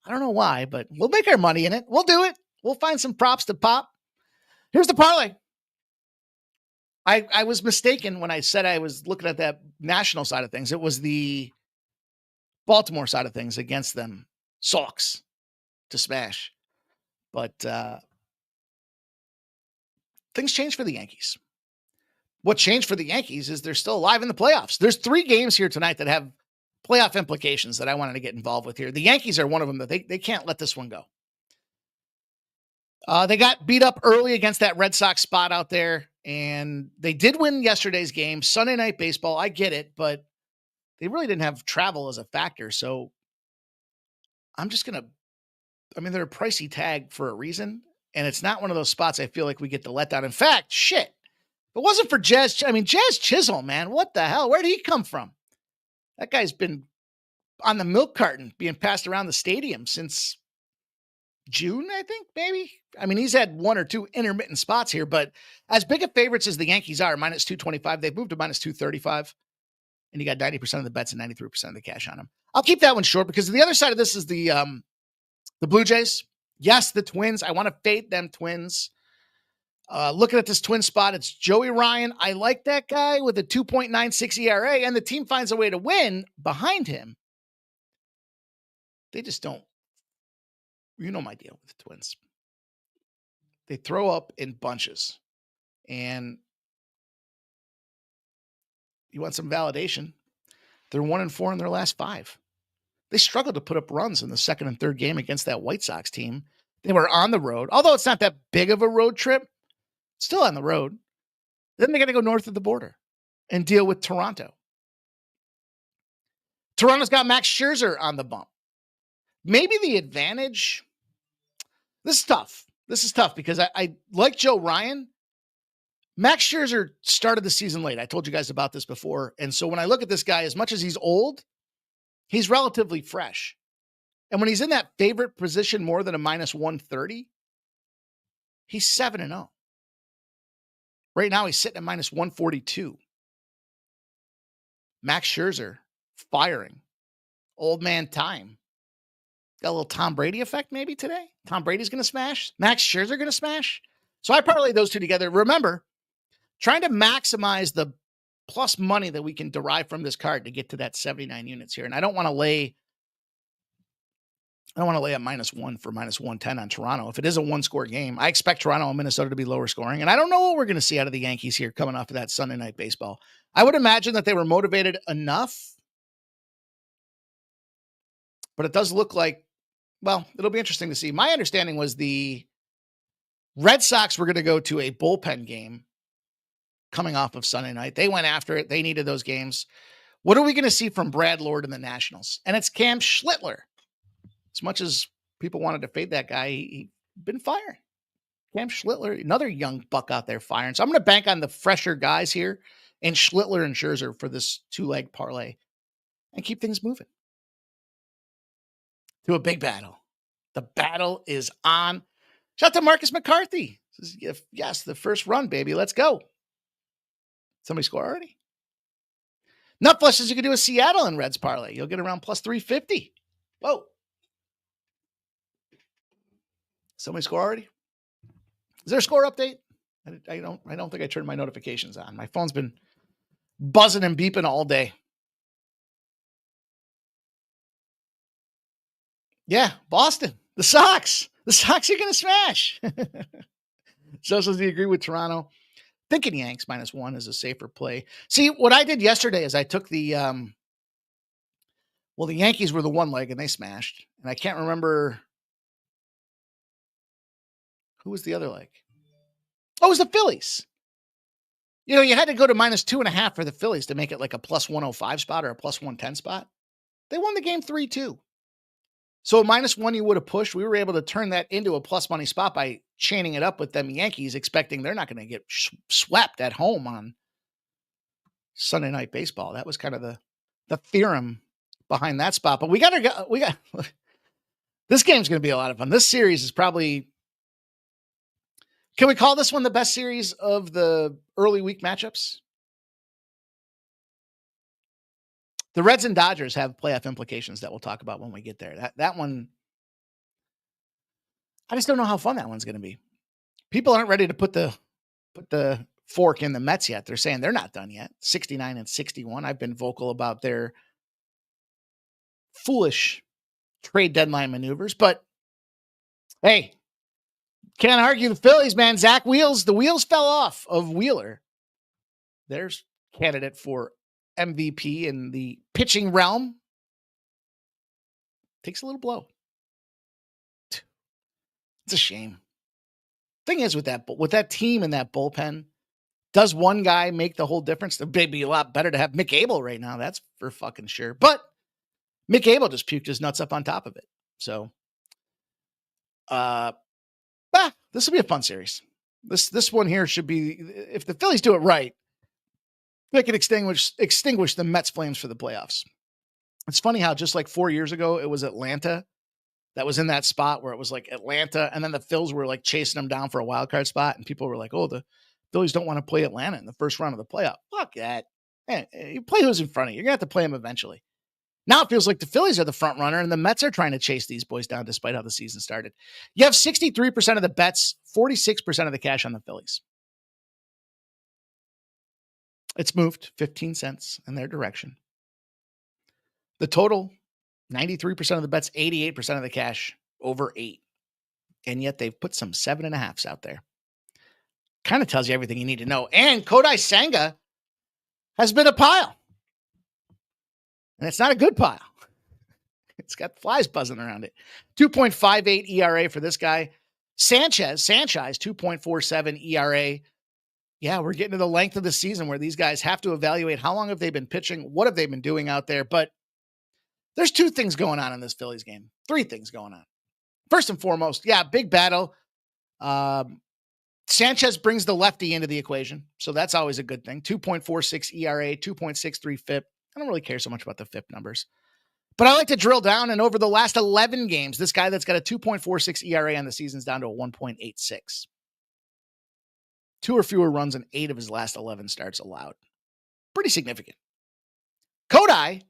I don't know why, but we'll make our money in it. We'll do it. We'll find some props to pop. Here's the parlay. I was mistaken when I said I was looking at that national side of things. It was the Baltimore side of things against them. Sox to smash. But things changed for the Yankees. What changed for the Yankees is they're still alive in the playoffs. There's 3 games here tonight that have playoff implications that I wanted to get involved with here. The Yankees are one of them that they can't let this one go. They got beat up early against that Red Sox spot out there, and they did win yesterday's game. Sunday Night Baseball, I get it, but they really didn't have travel as a factor. So I'm just going to, they're a pricey tag for a reason, and it's not one of those spots I feel like we get the letdown. In fact, shit, if it wasn't for Jazz Chisholm, man, what the hell? Where did he come from? That guy's been on the milk carton being passed around the stadium since June, I think, maybe. He's had one or two intermittent spots here, but as big of favorites as the Yankees are, minus 225, they've moved to minus 235, and you got 90% of the bets and 93% of the cash on them. I'll keep that one short because the other side of this is the Blue Jays. Yes, the Twins. I want to fade them Twins. Looking at this twin spot, it's Joey Ryan. I like that guy with a 2.96 ERA, and the team finds a way to win behind him. They just don't. You know my deal with the Twins. They throw up in bunches. And you want some validation? They're 1-4 in their last 5. They struggled to put up runs in the second and third game against that White Sox team. They were on the road. Although it's not that big of a road trip, still on the road. Then they got to go north of the border and deal with Toronto. Toronto's got Max Scherzer on the bump. Maybe the advantage. This is tough. Because I like Joe Ryan. Max Scherzer started the season late. I told you guys about this before. And so when I look at this guy, as much as he's old, he's relatively fresh. And when he's in that favorite position more than a minus 130, he's 7-0. Right now, he's sitting at minus 142. Max Scherzer firing. Old man time. Got a little Tom Brady effect maybe today. Tom Brady's going to smash. Max Scherzer going to smash. So I parlay those two together. Remember, trying to maximize the plus money that we can derive from this card to get to that 79 units here. And I don't want to lay a minus 1 for minus 110 on Toronto. If it is a one-score game, I expect Toronto and Minnesota to be lower scoring. And I don't know what we're going to see out of the Yankees here coming off of that Sunday Night Baseball. I would imagine that they were motivated enough, but it does look like, well, it'll be interesting to see. My understanding was the Red Sox were going to go to a bullpen game coming off of Sunday night. They went after it. They needed those games. What are we going to see from Brad Lord and the Nationals? And it's Cam Schlittler. As much as people wanted to fade that guy, he's been firing. Cam Schlittler, another young buck out there firing. So I'm going to bank on the fresher guys here and Schlittler and Scherzer for this two-leg parlay and keep things moving to a big battle. The battle is on. Shout out to Marcus McCarthy. Yes, the first run, baby. Let's go. Somebody score already? Nutflush says you can do a Seattle and Reds parlay. You'll get around plus 350. Whoa. Somebody score already? Is there a score update? I don't think I turned my notifications on. My phone's been buzzing and beeping all day. Yeah, Boston. The Sox. The Sox are going to smash. So does he agree with Toronto? Thinking Yanks -1 is a safer play. See, what I did yesterday is I took the the Yankees were the one leg and they smashed. And I can't remember who was the other leg. Oh, it was the Phillies. You know, you had to go to -2.5 for the Phillies to make it like a plus 105 spot or a plus 110 spot. They won the game 3-2. So a -1 you would have pushed. We were able to turn that into a plus money spot by chaining it up with them Yankees, expecting they're not going to get swept at home on Sunday Night Baseball. That was kind of the theorem behind that spot. But we got this game's going to be a lot of fun. This series is probably, can we call this one the best series of the early week matchups? The Reds and Dodgers have playoff implications that we'll talk about when we get there. That one, I just don't know how fun that one's going to be. People aren't ready to put the fork in the Mets yet. They're saying they're not done yet. 69 and 61. I've been vocal about their foolish trade deadline maneuvers, but hey, can't argue the Phillies, man. Zach Wheels, the wheels fell off of Wheeler. There's candidate for MVP in the pitching realm. Takes a little blow. It's a shame. Thing is with that team and that bullpen, does one guy make the whole difference? It'd be a lot better to have Mick Abel right now. That's for fucking sure. But Mick Abel just puked his nuts up on top of it. So, this will be a fun series. This one here should be, if the Phillies do it right, they can extinguish the Mets flames for the playoffs. It's funny how just like 4 years ago, it was Atlanta that was in that spot where it was like Atlanta, and then the Phils were like chasing them down for a wild card spot, and people were like, oh, the Phillies don't want to play Atlanta in the first round of the playoff. Fuck that. Man, you play who's in front of you. You're going to have to play them eventually. Now it feels like the Phillies are the front runner, and the Mets are trying to chase these boys down despite how the season started. You have 63% of the bets, 46% of the cash on the Phillies. It's moved 15 cents in their direction. The total, 93% of the bets, 88% of the cash, over 8. And yet they've put some 7.5s out there. Kind of tells you everything you need to know. And Kodai Senga has been a pile. And it's not a good pile. It's got flies buzzing around it. 2.58 ERA for this guy. Sanchez, 2.47 ERA. Yeah, we're getting to the length of the season where these guys have to evaluate how long have they been pitching, what have they been doing out there. But there's 2 things going on in this Phillies game. 3 things going on. First and foremost, big battle. Sanchez brings the lefty into the equation, so that's always a good thing. 2.46 ERA, 2.63 FIP. I don't really care so much about the FIP numbers. But I like to drill down, and over the last 11 games, this guy that's got a 2.46 ERA on the season's down to a 1.86. 2 or fewer runs in 8 of his last 11 starts allowed. Pretty significant. Kodai,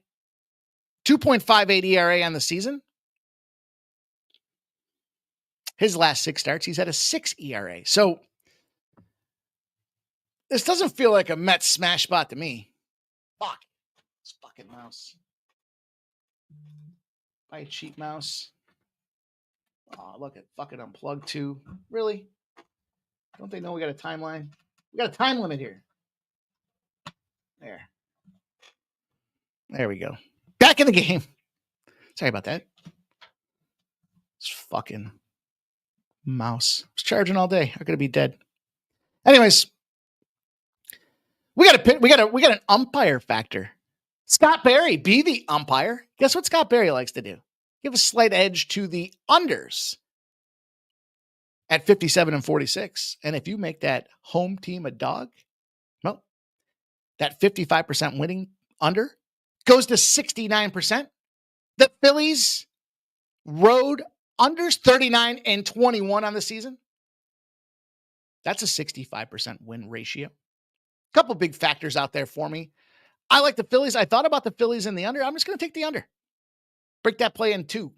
2.58 ERA on the season. His last 6 starts, he's at a 6 ERA. So this doesn't feel like a Mets smash spot to me. Fuck. This fucking mouse. Buy a cheap mouse. Oh, look at fucking unplugged too. Really? Don't they know we got a timeline? We got a time limit here. There we go. Back in the game. Sorry about that. This fucking mouse. It's charging all day. I'm gonna be dead. Anyways, we got an umpire factor. Scott Berry, be the umpire. Guess what Scott Berry likes to do? Give a slight edge to the unders at 57 and 46. And if you make that home team a dog, well, that 55% winning under goes to 69%. The Phillies road unders 39 and 21 on the season. That's a 65% win ratio. Couple big factors out there for me. I like the Phillies. I thought about the Phillies in the under. I'm just going to take the under. Break that play in 2.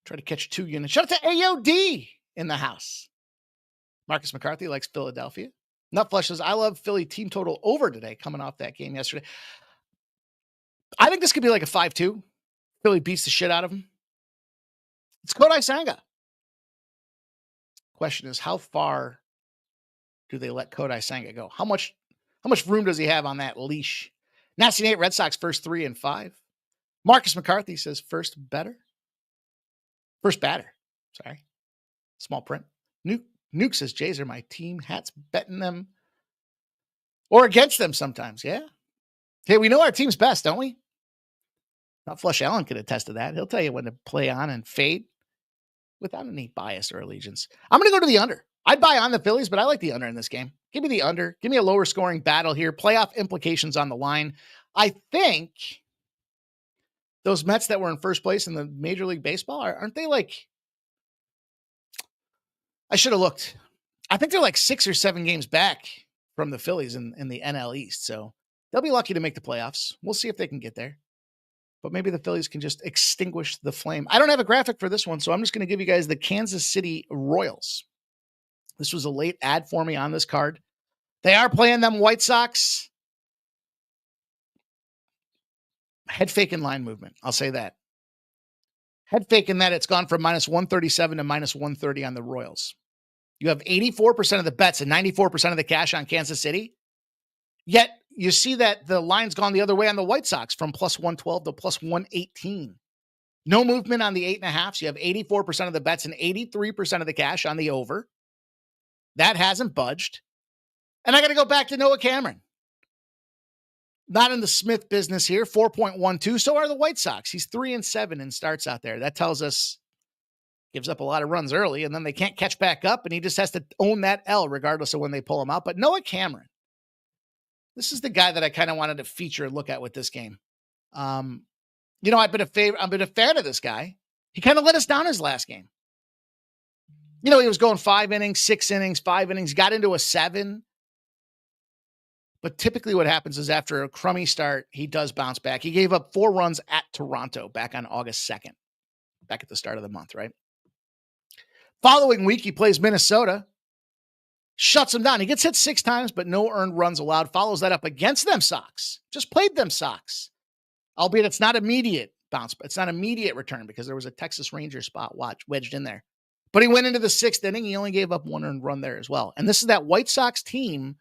Try to catch 2 units. Shout out to AOD in the house. Marcus McCarthy likes Philadelphia. Nutflush says, I love Philly team total over today, coming off that game yesterday. I think this could be like a 5-2. Philly beats the shit out of them. It's Kodai Senga. Question is, how far do they let Kodai Senga go? How much room does he have on that leash? Nasty Nate, Red Sox first 3 and 5. Marcus McCarthy says first batter. Sorry. Small print. Nuke says Jays are my team. Hats betting them or against them sometimes. Yeah. Hey, we know our team's best, don't we? Not Flush Allen could attest to that. He'll tell you when to play on and fade without any bias or allegiance. I'm going to go to the under. I'd buy on the Phillies, but I like the under in this game. Give me the under. Give me a lower scoring battle here. Playoff implications on the line. I think those Mets that were in first place in the Major League Baseball, aren't they like, I should have looked. I think they're like 6 or 7 games back from the Phillies in the NL East. So they'll be lucky to make the playoffs. We'll see if they can get there. But maybe the Phillies can just extinguish the flame. I don't have a graphic for this one, so I'm just going to give you guys the Kansas City Royals. This was a late ad for me on this card. They are playing them White Sox. Head fake in line movement. I'll say that. Head fake in that it's gone from minus 137 to minus 130 on the Royals. You have 84% of the bets and 94% of the cash on Kansas City. Yet you see that the line's gone the other way on the White Sox from plus 112 to plus 118. No movement on the 8.5. So you have 84% of the bets and 83% of the cash on the over. That hasn't budged. And I got to go back to Noah Cameron. Not in the Smith business here, 4.12. So are the White Sox. He's 3-7 in starts out there. That tells us gives up a lot of runs early, and then they can't catch back up, and he just has to own that L regardless of when they pull him out. But Noah Cameron, this is the guy that I kind of wanted to feature and look at with this game. I've been a fan of this guy. He kind of let us down his last game. He was going 5 innings, 6 innings, 5 innings, got into a 7. But typically what happens is after a crummy start, he does bounce back. He gave up 4 runs at Toronto back on August 2nd, back at the start of the month, right? Following week, he plays Minnesota, shuts them down. He gets hit 6 times, but no earned runs allowed. Follows that up against them Sox. Just played them Sox. Albeit it's not immediate bounce, but it's not immediate return because there was a Texas Ranger spot wedged in there. But he went into the 6th inning. He only gave up 1 earned run there as well. And this is that White Sox team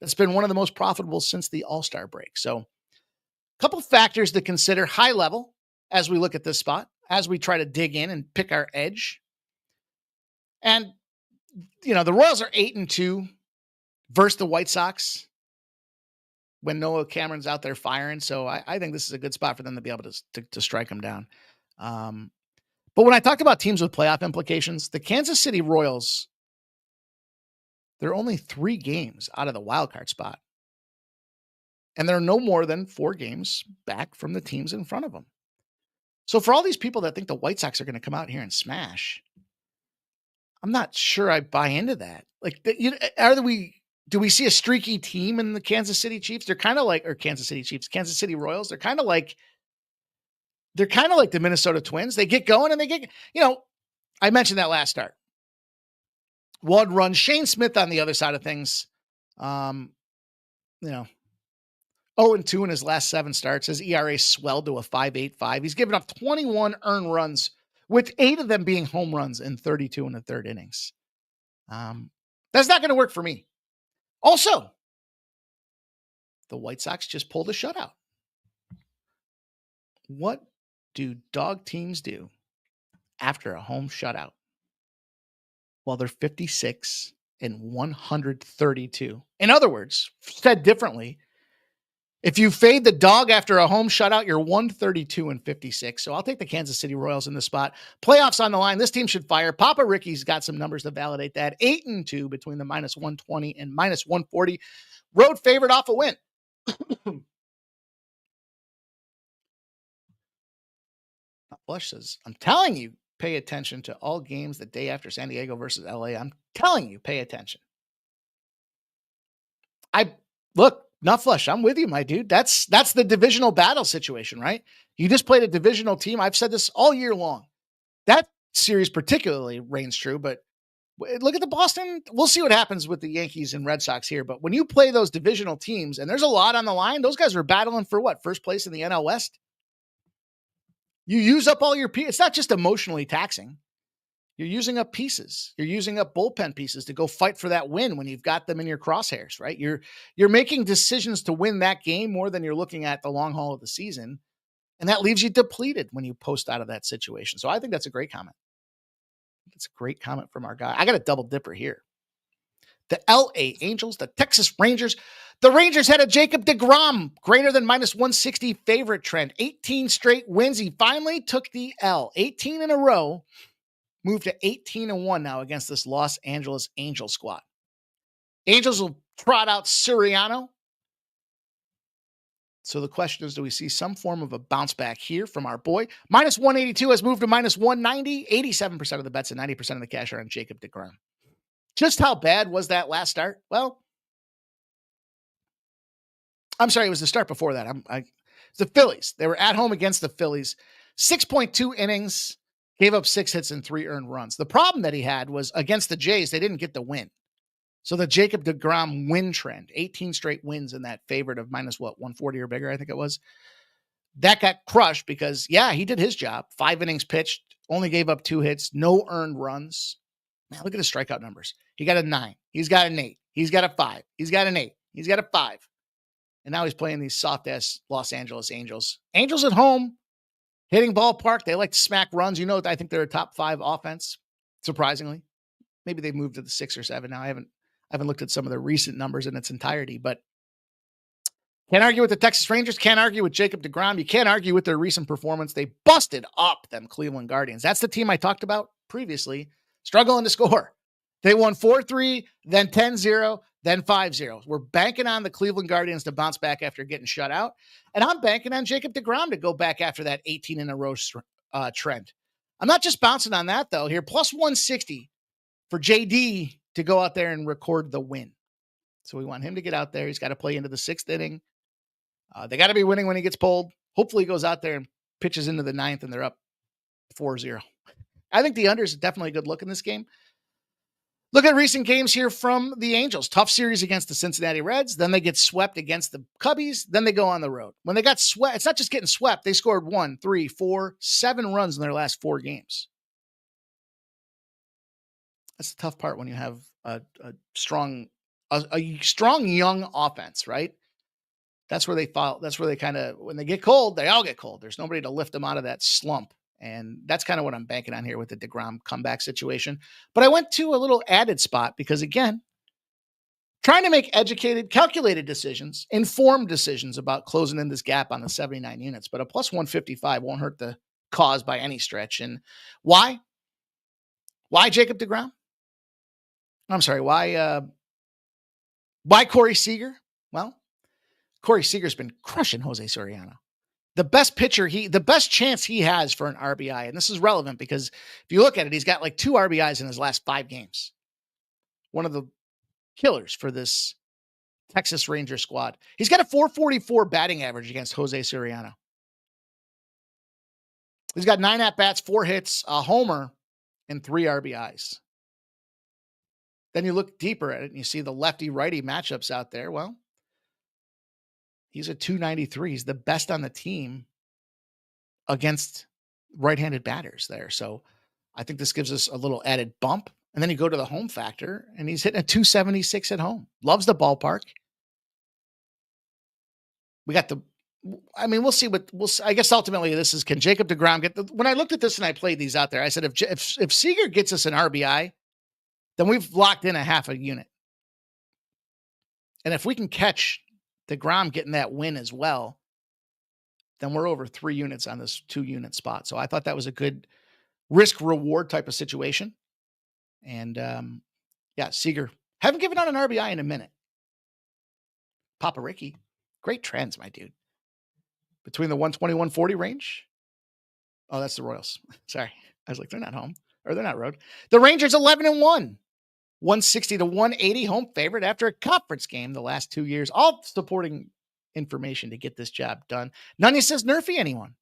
that's been one of the most profitable since the All-Star break. So a couple factors to consider high level as we look at this spot, as we try to dig in and pick our edge. And, the Royals are 8-2 versus the White Sox when Noah Cameron's out there firing. So I think this is a good spot for them to be able to strike him down. But when I talked about teams with playoff implications, the Kansas City Royals, they're only 3 games out of the wild card spot. And they're no more than 4 games back from the teams in front of them. So for all these people that think the White Sox are going to come out here and smash, I'm not sure I buy into that. Like, do we see a streaky team in the Kansas City Chiefs? They're kind of like, or Kansas City Royals. They're kind of like the Minnesota Twins. They get going and they get, I mentioned that last start. 1 run. Shane Smith on the other side of things, 0-2 in his last 7 starts. His ERA swelled to a 5.85. He's given up 21 earned runs, with 8 of them being home runs in 32 and a third innings. That's not going to work for me. Also, the White Sox just pulled a shutout. What do dog teams do after a home shutout? Well, they're 56 and 132. In other words, said differently, if you fade the dog after a home shutout, you're 132 and 56. So I'll take the Kansas City Royals in this spot. Playoffs on the line. This team should fire. Papa Ricky's got some numbers to validate that. 8-2 between the -120 and -140. Road favorite off a win. Flush says, I'm telling you, pay attention to all games the day after San Diego versus LA. I'm telling you, pay attention. Not Flush. I'm with you, my dude. That's the divisional battle situation, right? You just played a divisional team. I've said this all year long. That series particularly reigns true, but look at the Boston. We'll see what happens with the Yankees and Red Sox here. But when you play those divisional teams, and there's a lot on the line, those guys are battling for what? First place in the NL West? You use up all your pieces. It's not just emotionally taxing. You're using up pieces. You're using up bullpen pieces to go fight for that win when you've got them in your crosshairs, right? You're making decisions to win that game more than you're looking at the long haul of the season. And that leaves you depleted when you post out of that situation. So I think that's a great comment. It's a great comment from our guy. I got a double dipper here. The LA Angels, the Texas Rangers. The Rangers had a Jacob deGrom greater than -160 favorite trend. 18 straight wins. He finally took the L. 18 in a row. Moved to 18-1 now against this Los Angeles Angels squad. Angels will trot out Suriano. So the question is, do we see some form of a bounce back here from our boy? -182 has moved to -190. 87% of the bets and 90% of the cash are on Jacob deGrom. Just how bad was that last start? Well, I'm sorry, it was the start before that. The Phillies. They were at home against the Phillies. 6.2 innings. Gave up 6 hits and 3 earned runs. The problem that he had was against the Jays, they didn't get the win. So the Jacob deGrom win trend, 18 straight wins in that favorite of -140 or bigger, I think it was. That got crushed because, he did his job. 5 innings pitched, only gave up 2 hits, no earned runs. Man, look at his strikeout numbers. He got a 9. He's got an 8. He's got a 5. He's got an 8. He's got a 5. And now he's playing these soft-ass Los Angeles Angels. Angels at home. Hitting ballpark, they like to smack runs. I think they're a top 5 offense, surprisingly. maybe they moved to the 6 or 7 now. I haven't looked at some of the recent numbers in its entirety, but can't argue with the Texas Rangers. Can't argue with Jacob deGrom. You can't argue with their recent performance. They busted up them Cleveland Guardians. That's the team I talked about previously, struggling to score. They won 4-3, then 10-0, then 5-0. We're banking on the Cleveland Guardians to bounce back after getting shut out. And I'm banking on Jacob deGrom to go back after that 18 in a row trend. I'm not just bouncing on that, though. Here, plus 160 for JD to go out there and record the win. So we want him to get out there. He's got to play into the 6th inning. They got to be winning when he gets pulled. Hopefully he goes out there and pitches into the 9th and they're up 4-0. I think the under is definitely a good look in this game. Look at recent games here from the Angels. Tough series against the Cincinnati Reds. Then they get swept against the Cubbies. Then they go on the road. When they got swept, it's not just getting swept. They scored 1, 3, 4, 7 runs in their last 4 games. That's the tough part when you have a strong young offense, right? That's where they fall. That's where they kind of, when they get cold, they all get cold. There's nobody to lift them out of that slump. And that's kind of what I'm banking on here with the deGrom comeback situation. But I went to a little added spot because, again, trying to make educated, calculated decisions, informed decisions about closing in this gap on the 79 units. But a plus 155 won't hurt the cause by any stretch. And why? Why Jacob deGrom? I'm sorry. Why Corey Seager? Well, Corey Seager's been crushing Jose Soriano. The best pitcher, the best chance he has for an RBI. And this is relevant because if you look at it, he's got like 2 RBIs in his last 5 games. One of the killers for this Texas Ranger squad. He's got a 444 batting average against Jose Soriano. He's got 9 at-bats, 4 hits, a homer, and 3 RBIs. Then you look deeper at it and you see the lefty-righty matchups out there. Well, he's a 293. He's the best on the team against right-handed batters there. So I think this gives us a little added bump. And then you go to the home factor, and he's hitting a 276 at home. Loves the ballpark. We got we'll see I guess ultimately this is, can Jacob deGrom when I looked at this and I played these out there, I said, if Seager gets us an RBI, then we've locked in a half a unit. And if we can catch deGrom getting that win as well, then we're over 3 units on this 2-unit spot. So I thought that was a good risk reward type of situation. And Seager, haven't given out an RBI in a minute. Papa Ricky, great trends, my dude. Between the 120, 140 range. Oh, that's the Royals. Sorry. I was like, they're not home or they're not road. The Rangers 11-1. 160 to 180 home favorite after a conference game the last 2 years. All supporting information to get this job done. None says nerfy anyone.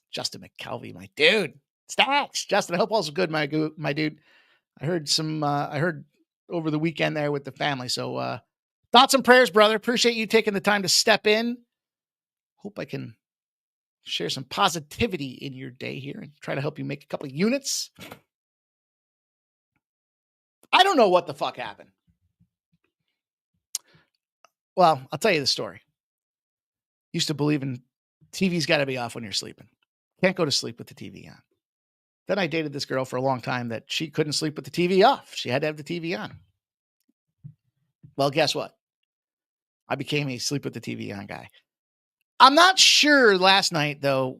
Justin McKelvey, my dude. Stacks. Justin, I hope all's good, my dude. I heard over the weekend there with the family. So thoughts and prayers, brother. Appreciate you taking the time to step in. Hope I can share some positivity in your day here and try to help you make a couple of units. I don't know what the fuck happened. Well, I'll tell you the story. Used to believe in TV's got to be off when you're sleeping. Can't go to sleep with the TV on. Then I dated this girl for a long time that she couldn't sleep with the TV off. She had to have the TV on. Well, guess what? I became a sleep with the TV on guy. I'm not sure last night, though.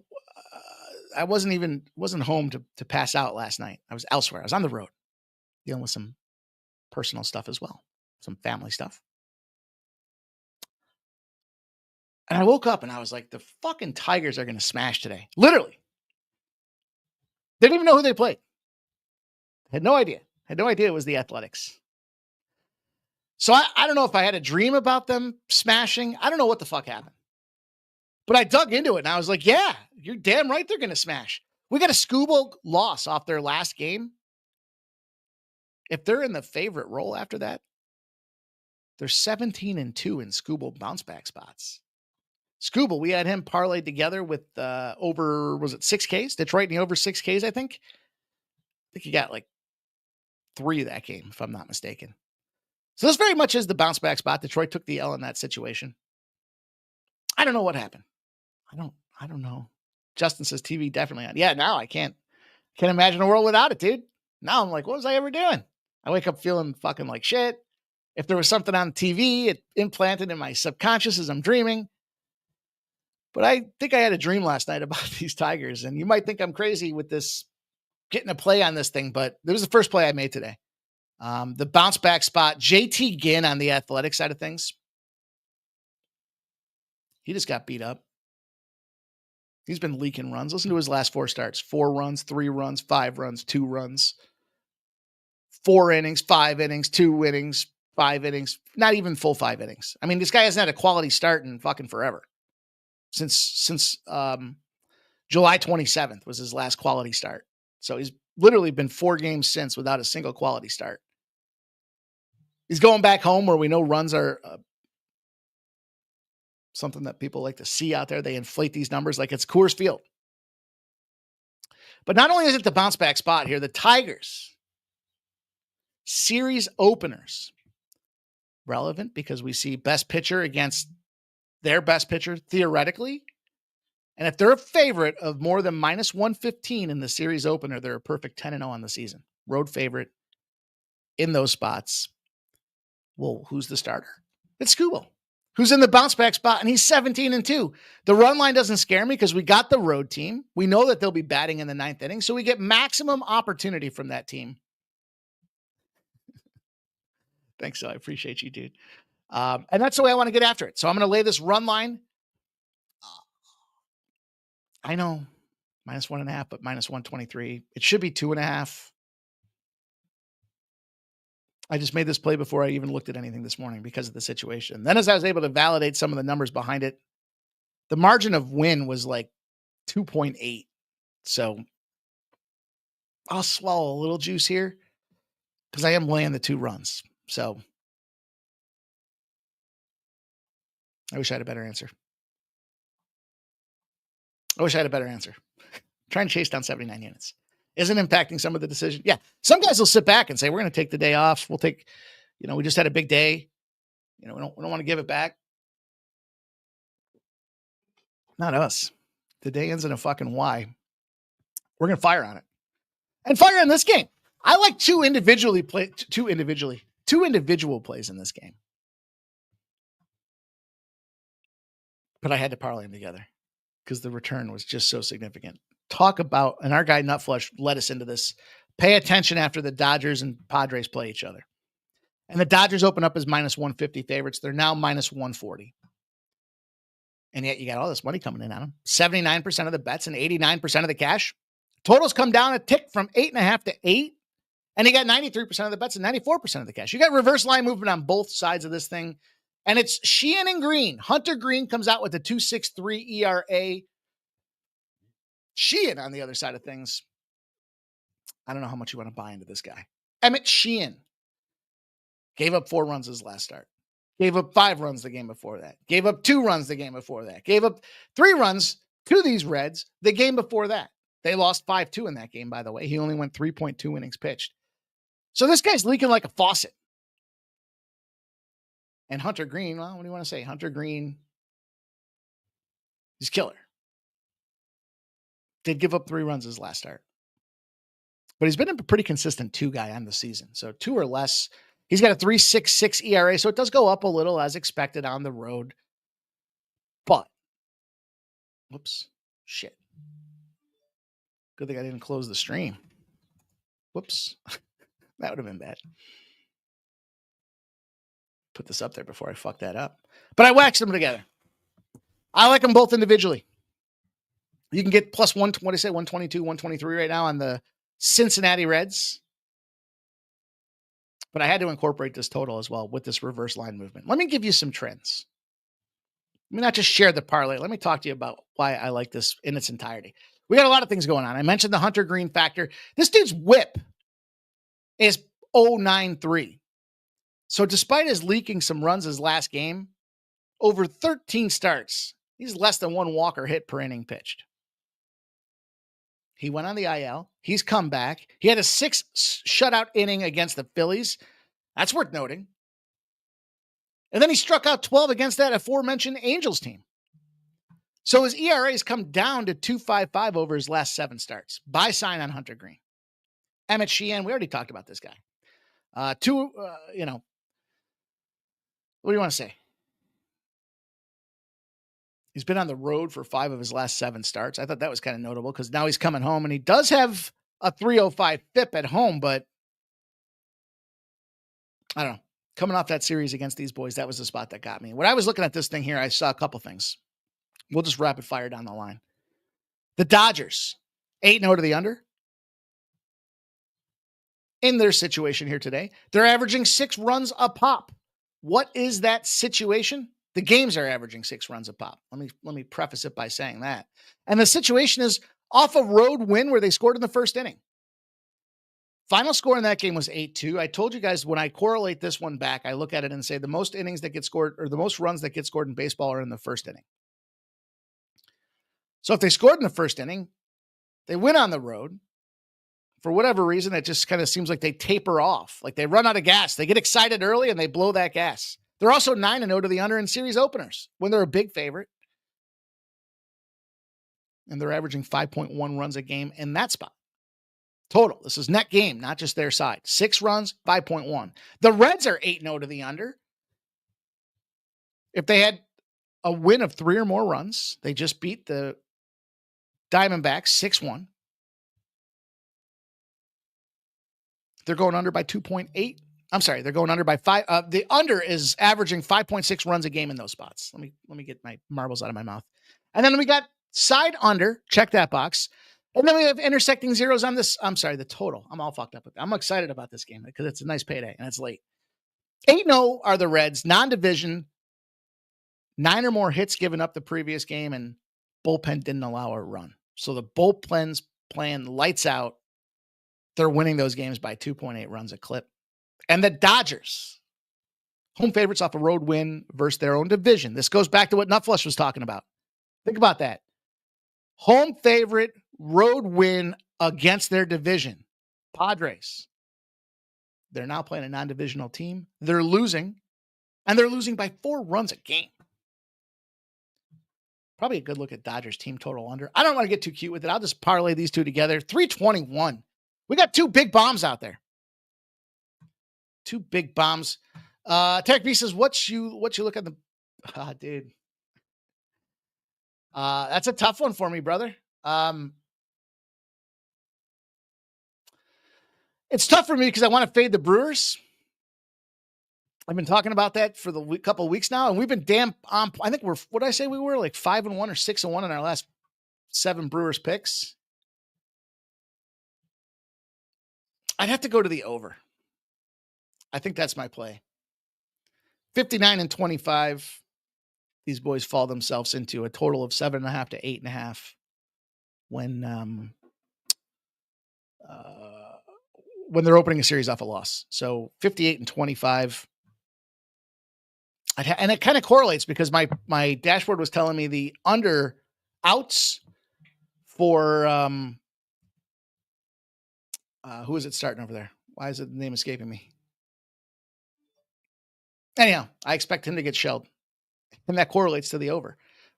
I wasn't home to pass out last night. I was elsewhere. I was on the road dealing with some personal stuff as well, some family stuff. And I woke up and I was like, the fucking Tigers are going to smash today. Literally. Didn't even know who they played. Had no idea. Had no idea it was the Athletics. So I don't know if I had a dream about them smashing. I don't know what the fuck happened. But I dug into it and I was like, yeah, you're damn right they're going to smash. We got a Scuba loss off their last game. If they're in the favorite role after that, they're 17-2 in Scuba bounce back spots. Scuba, we had him parlayed together with over, was it 6Ks? Detroit in the over 6Ks, I think. I think he got like 3 of that game, if I'm not mistaken. So this very much is the bounce back spot. Detroit took the L in that situation. I don't know what happened. I don't know. Justin says TV definitely on. Yeah, now I can't imagine a world without it, dude. Now I'm like, what was I ever doing? I wake up feeling fucking like shit. If there was something on TV, it implanted in my subconscious as I'm dreaming. But I think I had a dream last night about these Tigers, and you might think I'm crazy with this, getting a play on this thing, but it was the first play I made today. The bounce back spot, JT Ginn on the athletic side of things. He just got beat up. He's been leaking runs. Listen to his last 4 starts. 4 runs, 3 runs, 5 runs, 2 runs. 4 innings, 5 innings, 2 innings, 5 innings. Not even full 5 innings. I mean, this guy hasn't had a quality start in fucking forever. Since July 27th was his last quality start. So he's literally been 4 games since without a single quality start. He's going back home where we know runs are something that people like to see out there. They inflate these numbers like it's Coors Field. But not only is it the bounce back spot here, the Tigers series openers relevant because we see best pitcher against their best pitcher theoretically. And if they're a favorite of more than minus 115 in the series opener, they're a perfect 10-0 on the season. Road favorite in those spots. Well, who's the starter? It's Skubal, who's in the bounce back spot, and he's 17-2. The run line doesn't scare me because we got the road team. We know that they'll be batting in the 9th inning, so we get maximum opportunity from that team. Thanks, so I appreciate you, dude. And that's the way I want to get after it. So I'm going to lay this run line. I know minus 1.5, but minus 123. It should be 2.5. I just made this play before I even looked at anything this morning because of the situation. Then as I was able to validate some of the numbers behind it, the margin of win was like 2.8. So I'll swallow a little juice here because I am laying the 2 runs. So I wish I had a better answer. Trying to chase down 79 units isn't impacting some of the decision. Yeah. Some guys will sit back and say, we're going to take the day off. We'll take, we just had a big day. We don't want to give it back. Not us. The day ends in a fucking Y. We're going to fire on it and fire on this game. I like two individual plays in this game, but I had to parlay them together because the return was just so significant. Talk about, and our guy Nutflush led us into this. Pay attention after the Dodgers and Padres play each other. And the Dodgers open up as minus 150 favorites. They're now minus 140. And yet you got all this money coming in on them. 79% of the bets and 89% of the cash. Totals come down a tick from 8.5 to 8. And you got 93% of the bets and 94% of the cash. You got reverse line movement on both sides of this thing. And it's Sheehan and Green. Hunter Green comes out with a 2.63 ERA. Sheehan on the other side of things. I don't know how much you want to buy into this guy. Emmett Sheehan gave up 4 runs his last start. Gave up 5 runs the game before that. Gave up 2 runs the game before that. Gave up 3 runs to these Reds the game before that. They lost 5-2 in that game, by the way. He only went 3.2 innings pitched. So this guy's leaking like a faucet. And Hunter Green, well, what do you want to say? Hunter Green, he's killer. Did give up 3 runs his last start. But he's been a pretty consistent 2 guy on the season. So 2 or less. He's got a 3.66 ERA, so it does go up a little as expected on the road. But, whoops, shit. Good thing I didn't close the stream. Whoops. That would have been bad. Put this up there before I fuck that up. But I waxed them together. I like them both individually. You can get plus 122, 123 right now on the Cincinnati Reds. But I had to incorporate this total as well with this reverse line movement. Let me give you some trends. Let me not just share the parlay. Let me talk to you about why I like this in its entirety. We got a lot of things going on. I mentioned the Hunter Green factor. This dude's whip is 0.93. So despite his leaking some runs his last game, over 13 starts, he's less than 1 walker hit per inning pitched. He went on the IL. He's come back. He had a 6 shutout inning against the Phillies. That's worth noting. And then he struck out 12 against that aforementioned Angels team. So his ERA has come down to 2.55 over his last 7 starts. Buy sign on Hunter Green. Emmett Sheehan, we already talked about this guy. What do you want to say? He's been on the road for 5 of his last 7 starts. I thought that was kind of notable because now he's coming home and he does have a 305 FIP at home, but I don't know. Coming off that series against these boys, that was the spot that got me. When I was looking at this thing here, I saw a couple things. We'll just rapid fire down the line. The Dodgers, 8-0 to the under. In their situation here today, they're averaging 6 runs a pop. What is that situation? The games are averaging 6 runs a pop. Let me preface it by saying that. And the situation is off a road win where they scored in the first inning. Final score in that game was 8-2. I told you guys when I correlate this one back, I look at it and say the most innings that get scored or the most runs that get scored in baseball are in the first inning. So if they scored in the first inning, they win on the road. For whatever reason, it just kind of seems like they taper off. Like they run out of gas. They get excited early and they blow that gas. They're also 9-0 to the under in series openers when they're a big favorite. And they're averaging 5.1 runs a game in that spot. Total. This is net game, not just their side. 6 runs, 5.1. The Reds are 8-0 to the under. If they had a win of 3 or more runs, they just beat the Diamondbacks 6-1. They're going under by 2.8. I'm sorry, they're going under by 5. The under is averaging 5.6 runs a game in those spots. Let me get my marbles out of my mouth. And then we got side under, check that box. And then we have intersecting zeros on this. I'm sorry, the total. I'm all fucked up with that. I'm excited about this game because it's a nice payday and it's late. 8-0 are the Reds, non-division, 9 or more hits given up the previous game, and bullpen didn't allow a run. So the bullpen's playing lights out. They're winning those games by 2.8 runs a clip. And the Dodgers, home favorites off a road win versus their own division. This goes back to what Nutflush was talking about. Think about that. Home favorite, road win against their division. Padres. They're now playing a non-divisional team. They're losing, and they're losing by 4 runs a game. Probably a good look at Dodgers team total under. I don't want to get too cute with it. I'll just parlay these two together. 321. We got 2 big bombs out there. 2 big bombs. Tech B says, what you look at the dude. That's a tough one for me, brother. It's tough for me because I want to fade the Brewers. I've been talking about that for the couple of weeks now, and we've been damn on. I think what did I say we were? Like 5-1 or 6-1 in our last 7 Brewers picks. I'd have to go to the over. I think that's my play. 59-25. These boys fall themselves into a total of 7.5 to 8.5 when they're opening a series off a loss. So 58-25. And it kind of correlates because my dashboard was telling me the under outs for who is it starting over there? Why is the name escaping me? Anyhow, I expect him to get shelled. And that correlates to the over.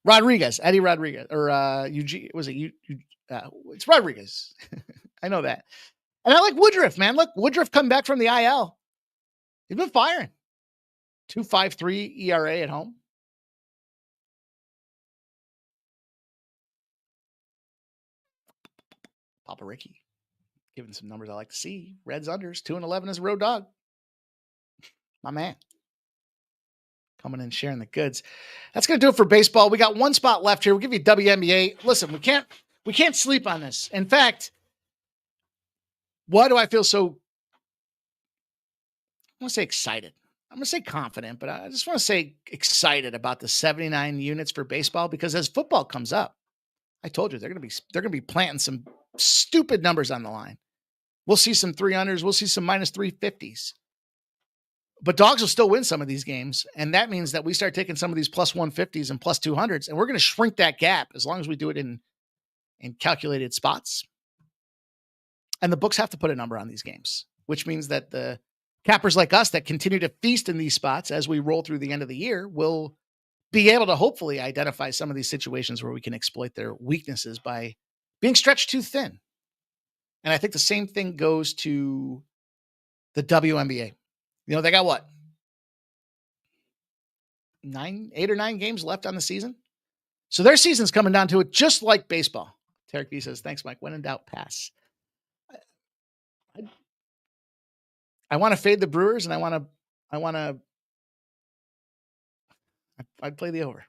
Eddie Rodriguez, or Eugene, was it it's Rodriguez. I know that. And I like Woodruff, man. Look, Woodruff come back from the IL. He's been firing. 2.53 ERA at home. Papa Ricky giving some numbers I like to see. Reds unders, 2-11 as a road dog. My man. Coming in, sharing the goods. That's going to do it for baseball. We got 1 spot left here. We'll give you WNBA. Listen, we can't sleep on this. In fact, why do I feel so, I want to say excited. I'm going to say confident, but I just want to say excited about the 79 units for baseball because as football comes up, I told you they're going to be planting some stupid numbers on the line. We'll see some 300s. We'll see some minus 350s. But dogs will still win some of these games, and that means that we start taking some of these plus 150s and plus 200s, and we're going to shrink that gap as long as we do it in calculated spots. And the books have to put a number on these games, which means that the cappers like us that continue to feast in these spots as we roll through the end of the year will be able to hopefully identify some of these situations where we can exploit their weaknesses by being stretched too thin. And I think the same thing goes to the WNBA. They got what? 8 or 9 games left on the season. So their season's coming down to it, just like baseball. Tarek B says, thanks, Mike. When in doubt, pass. I want to fade the Brewers, and I'd play the over.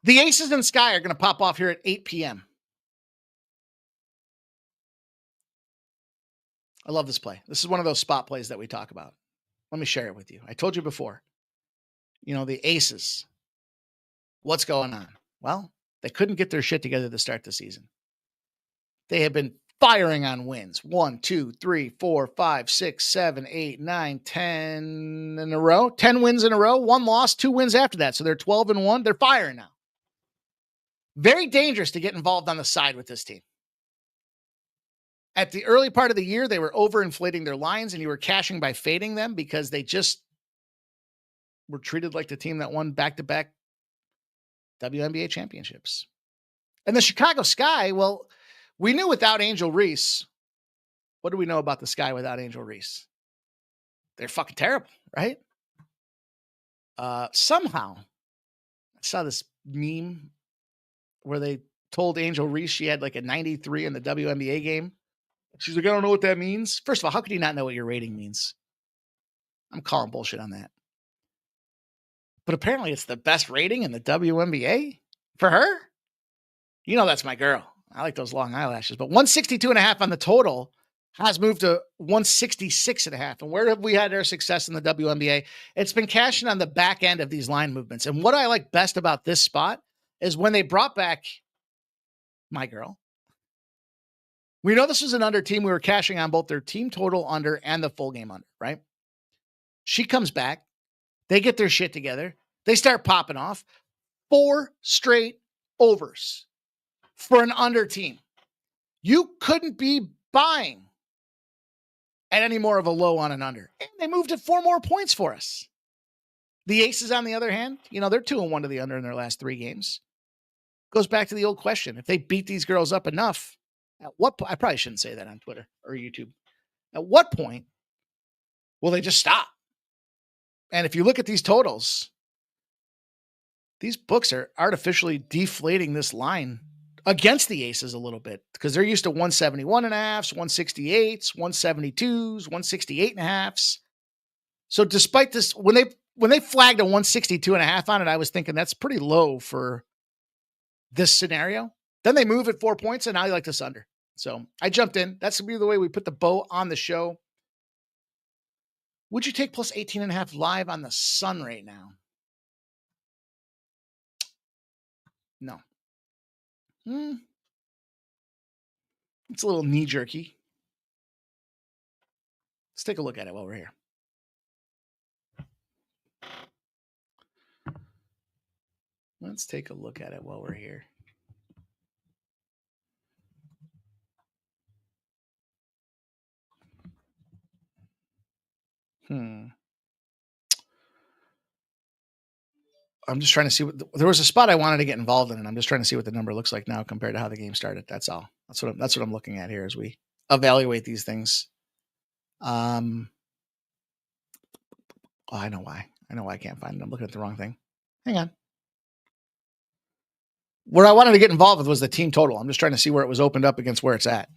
The Aces and Sky are going to pop off here at 8 p.m. I love this play. This is one of those spot plays that we talk about. Let me share it with you. I told you before, the Aces, what's going on? Well, they couldn't get their shit together to start the season. They have been firing on wins. 1, 2, 3, 4, 5, 6, 7, 8, 9, 10 in a row. 10 wins in a row. 1 loss, 2 wins after that. So they're 12-1. They're firing now. Very dangerous to get involved on the side with this team. At the early part of the year, they were overinflating their lines, and you were cashing by fading them because they just were treated like the team that won back-to-back WNBA championships. And the Chicago Sky, well, we knew without Angel Reese. What do we know about the Sky without Angel Reese? They're fucking terrible, right? Somehow, I saw this meme where they told Angel Reese she had like a 93 in the WNBA game. She's like, I don't know what that means. First of all, how could you not know what your rating means? I'm calling bullshit on that. But apparently it's the best rating in the WNBA for her. That's my girl. I like those long eyelashes. But 162.5 on the total has moved to 166.5. And where have we had our success in the WNBA? It's been cashing on the back end of these line movements. And what I like best about this spot is when they brought back my girl. We know this was an under team. We were cashing on both their team total under and the full game under, right? She comes back. They get their shit together. They start popping off. 4 straight overs for an under team. You couldn't be buying at any more of a low on an under. And they moved it 4 more points for us. The Aces, on the other hand, they're 2-1 to the under in their last 3 games. Goes back to the old question. If they beat these girls up enough, at what point? I probably shouldn't say that on Twitter or YouTube. At what point will they just stop? And if you look at these totals, these books are artificially deflating this line against the Aces a little bit because they're used to 171.5s, 168s, 172s, 168.5s. So despite this, when they flagged a 162.5 on it, I was thinking that's pretty low for this scenario. Then they move at 4 points, and now you like this under. So I jumped in. That's going to be the way we put the bow on the show. Would you take plus 18.5 live on the Sun right now? No. It's a little knee-jerky. Let's take a look at it while we're here. Let's take a look at it while we're here. I'm just trying to see there was a spot I wanted to get involved in, and I'm just trying to see what the number looks like now compared to how the game started. That's all. That's what I'm looking at here as we evaluate these things. I know why. I can't find it. I'm looking at the wrong thing. Hang on. What I wanted to get involved with was the team total. I'm just trying to see where it was opened up against where it's at.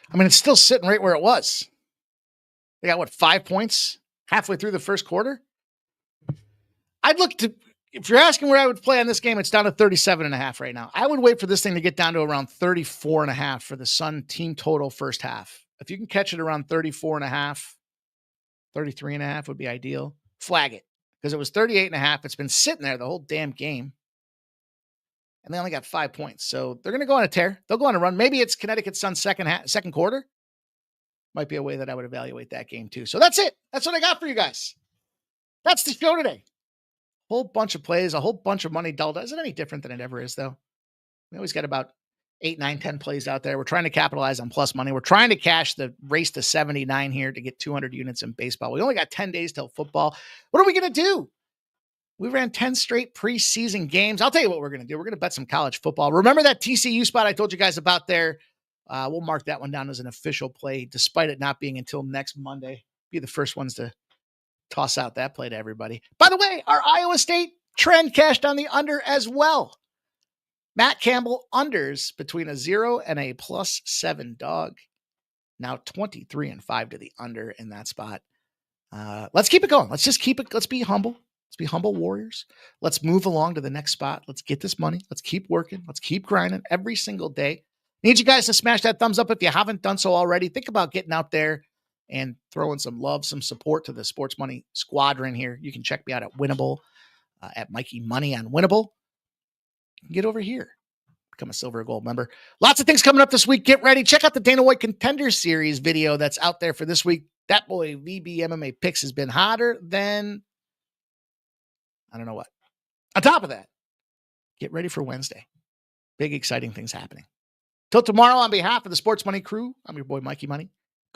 I mean, it's still sitting right where it was. They got, 5 points halfway through the first quarter? I'd look to, if you're asking where I would play on this game, it's down to 37.5 right now. I would wait for this thing to get down to around 34.5 for the Sun team total first half. If you can catch it around 34.5, 33.5 would be ideal. Flag it, because it was 38.5. It's been sitting there the whole damn game. And they only got 5 points. So they're going to go on a tear. They'll go on a run. Maybe it's Connecticut Sun's second quarter. Might be a way that I would evaluate that game too. So that's it. That's what I got for you guys. That's the show today. Whole bunch of plays, a whole bunch of money dulled. Is it any different than it ever is, though? We always got about 8, 9, 10 plays out there. We're trying to capitalize on plus money. We're trying to cash the race to 79 here to get 200 units in baseball. We only got 10 days till football. What are we going to do? We ran 10 straight preseason games. I'll tell you what we're going to do. We're going to bet some college football. Remember that TCU spot I told you guys about there? We'll mark that one down as an official play, despite it not being until next Monday. Be the first ones to toss out that play to everybody. By the way, our Iowa State trend cashed on the under as well. Matt Campbell unders between a 0 and a +7 dog. Now 23-5 to the under in that spot. Let's keep it going. Let's just keep it. Let's be humble. Let's be humble warriors. Let's move along to the next spot. Let's get this money. Let's keep working. Let's keep grinding every single day. Need you guys to smash that thumbs up if you haven't done so already. Think about getting out there and throwing some love, some support to the Sports Money Squadron here. You can check me out at Winnable, at Mikey Money on Winnable. You can get over here. Become a silver or gold member. Lots of things coming up this week. Get ready. Check out the Dana White Contender Series video that's out there for this week. That boy VB MMA Picks has been hotter than I don't know what. On top of that, get ready for Wednesday. Big, exciting things happening. Till tomorrow, on behalf of the Sports Money crew, I'm your boy, Mikey Money.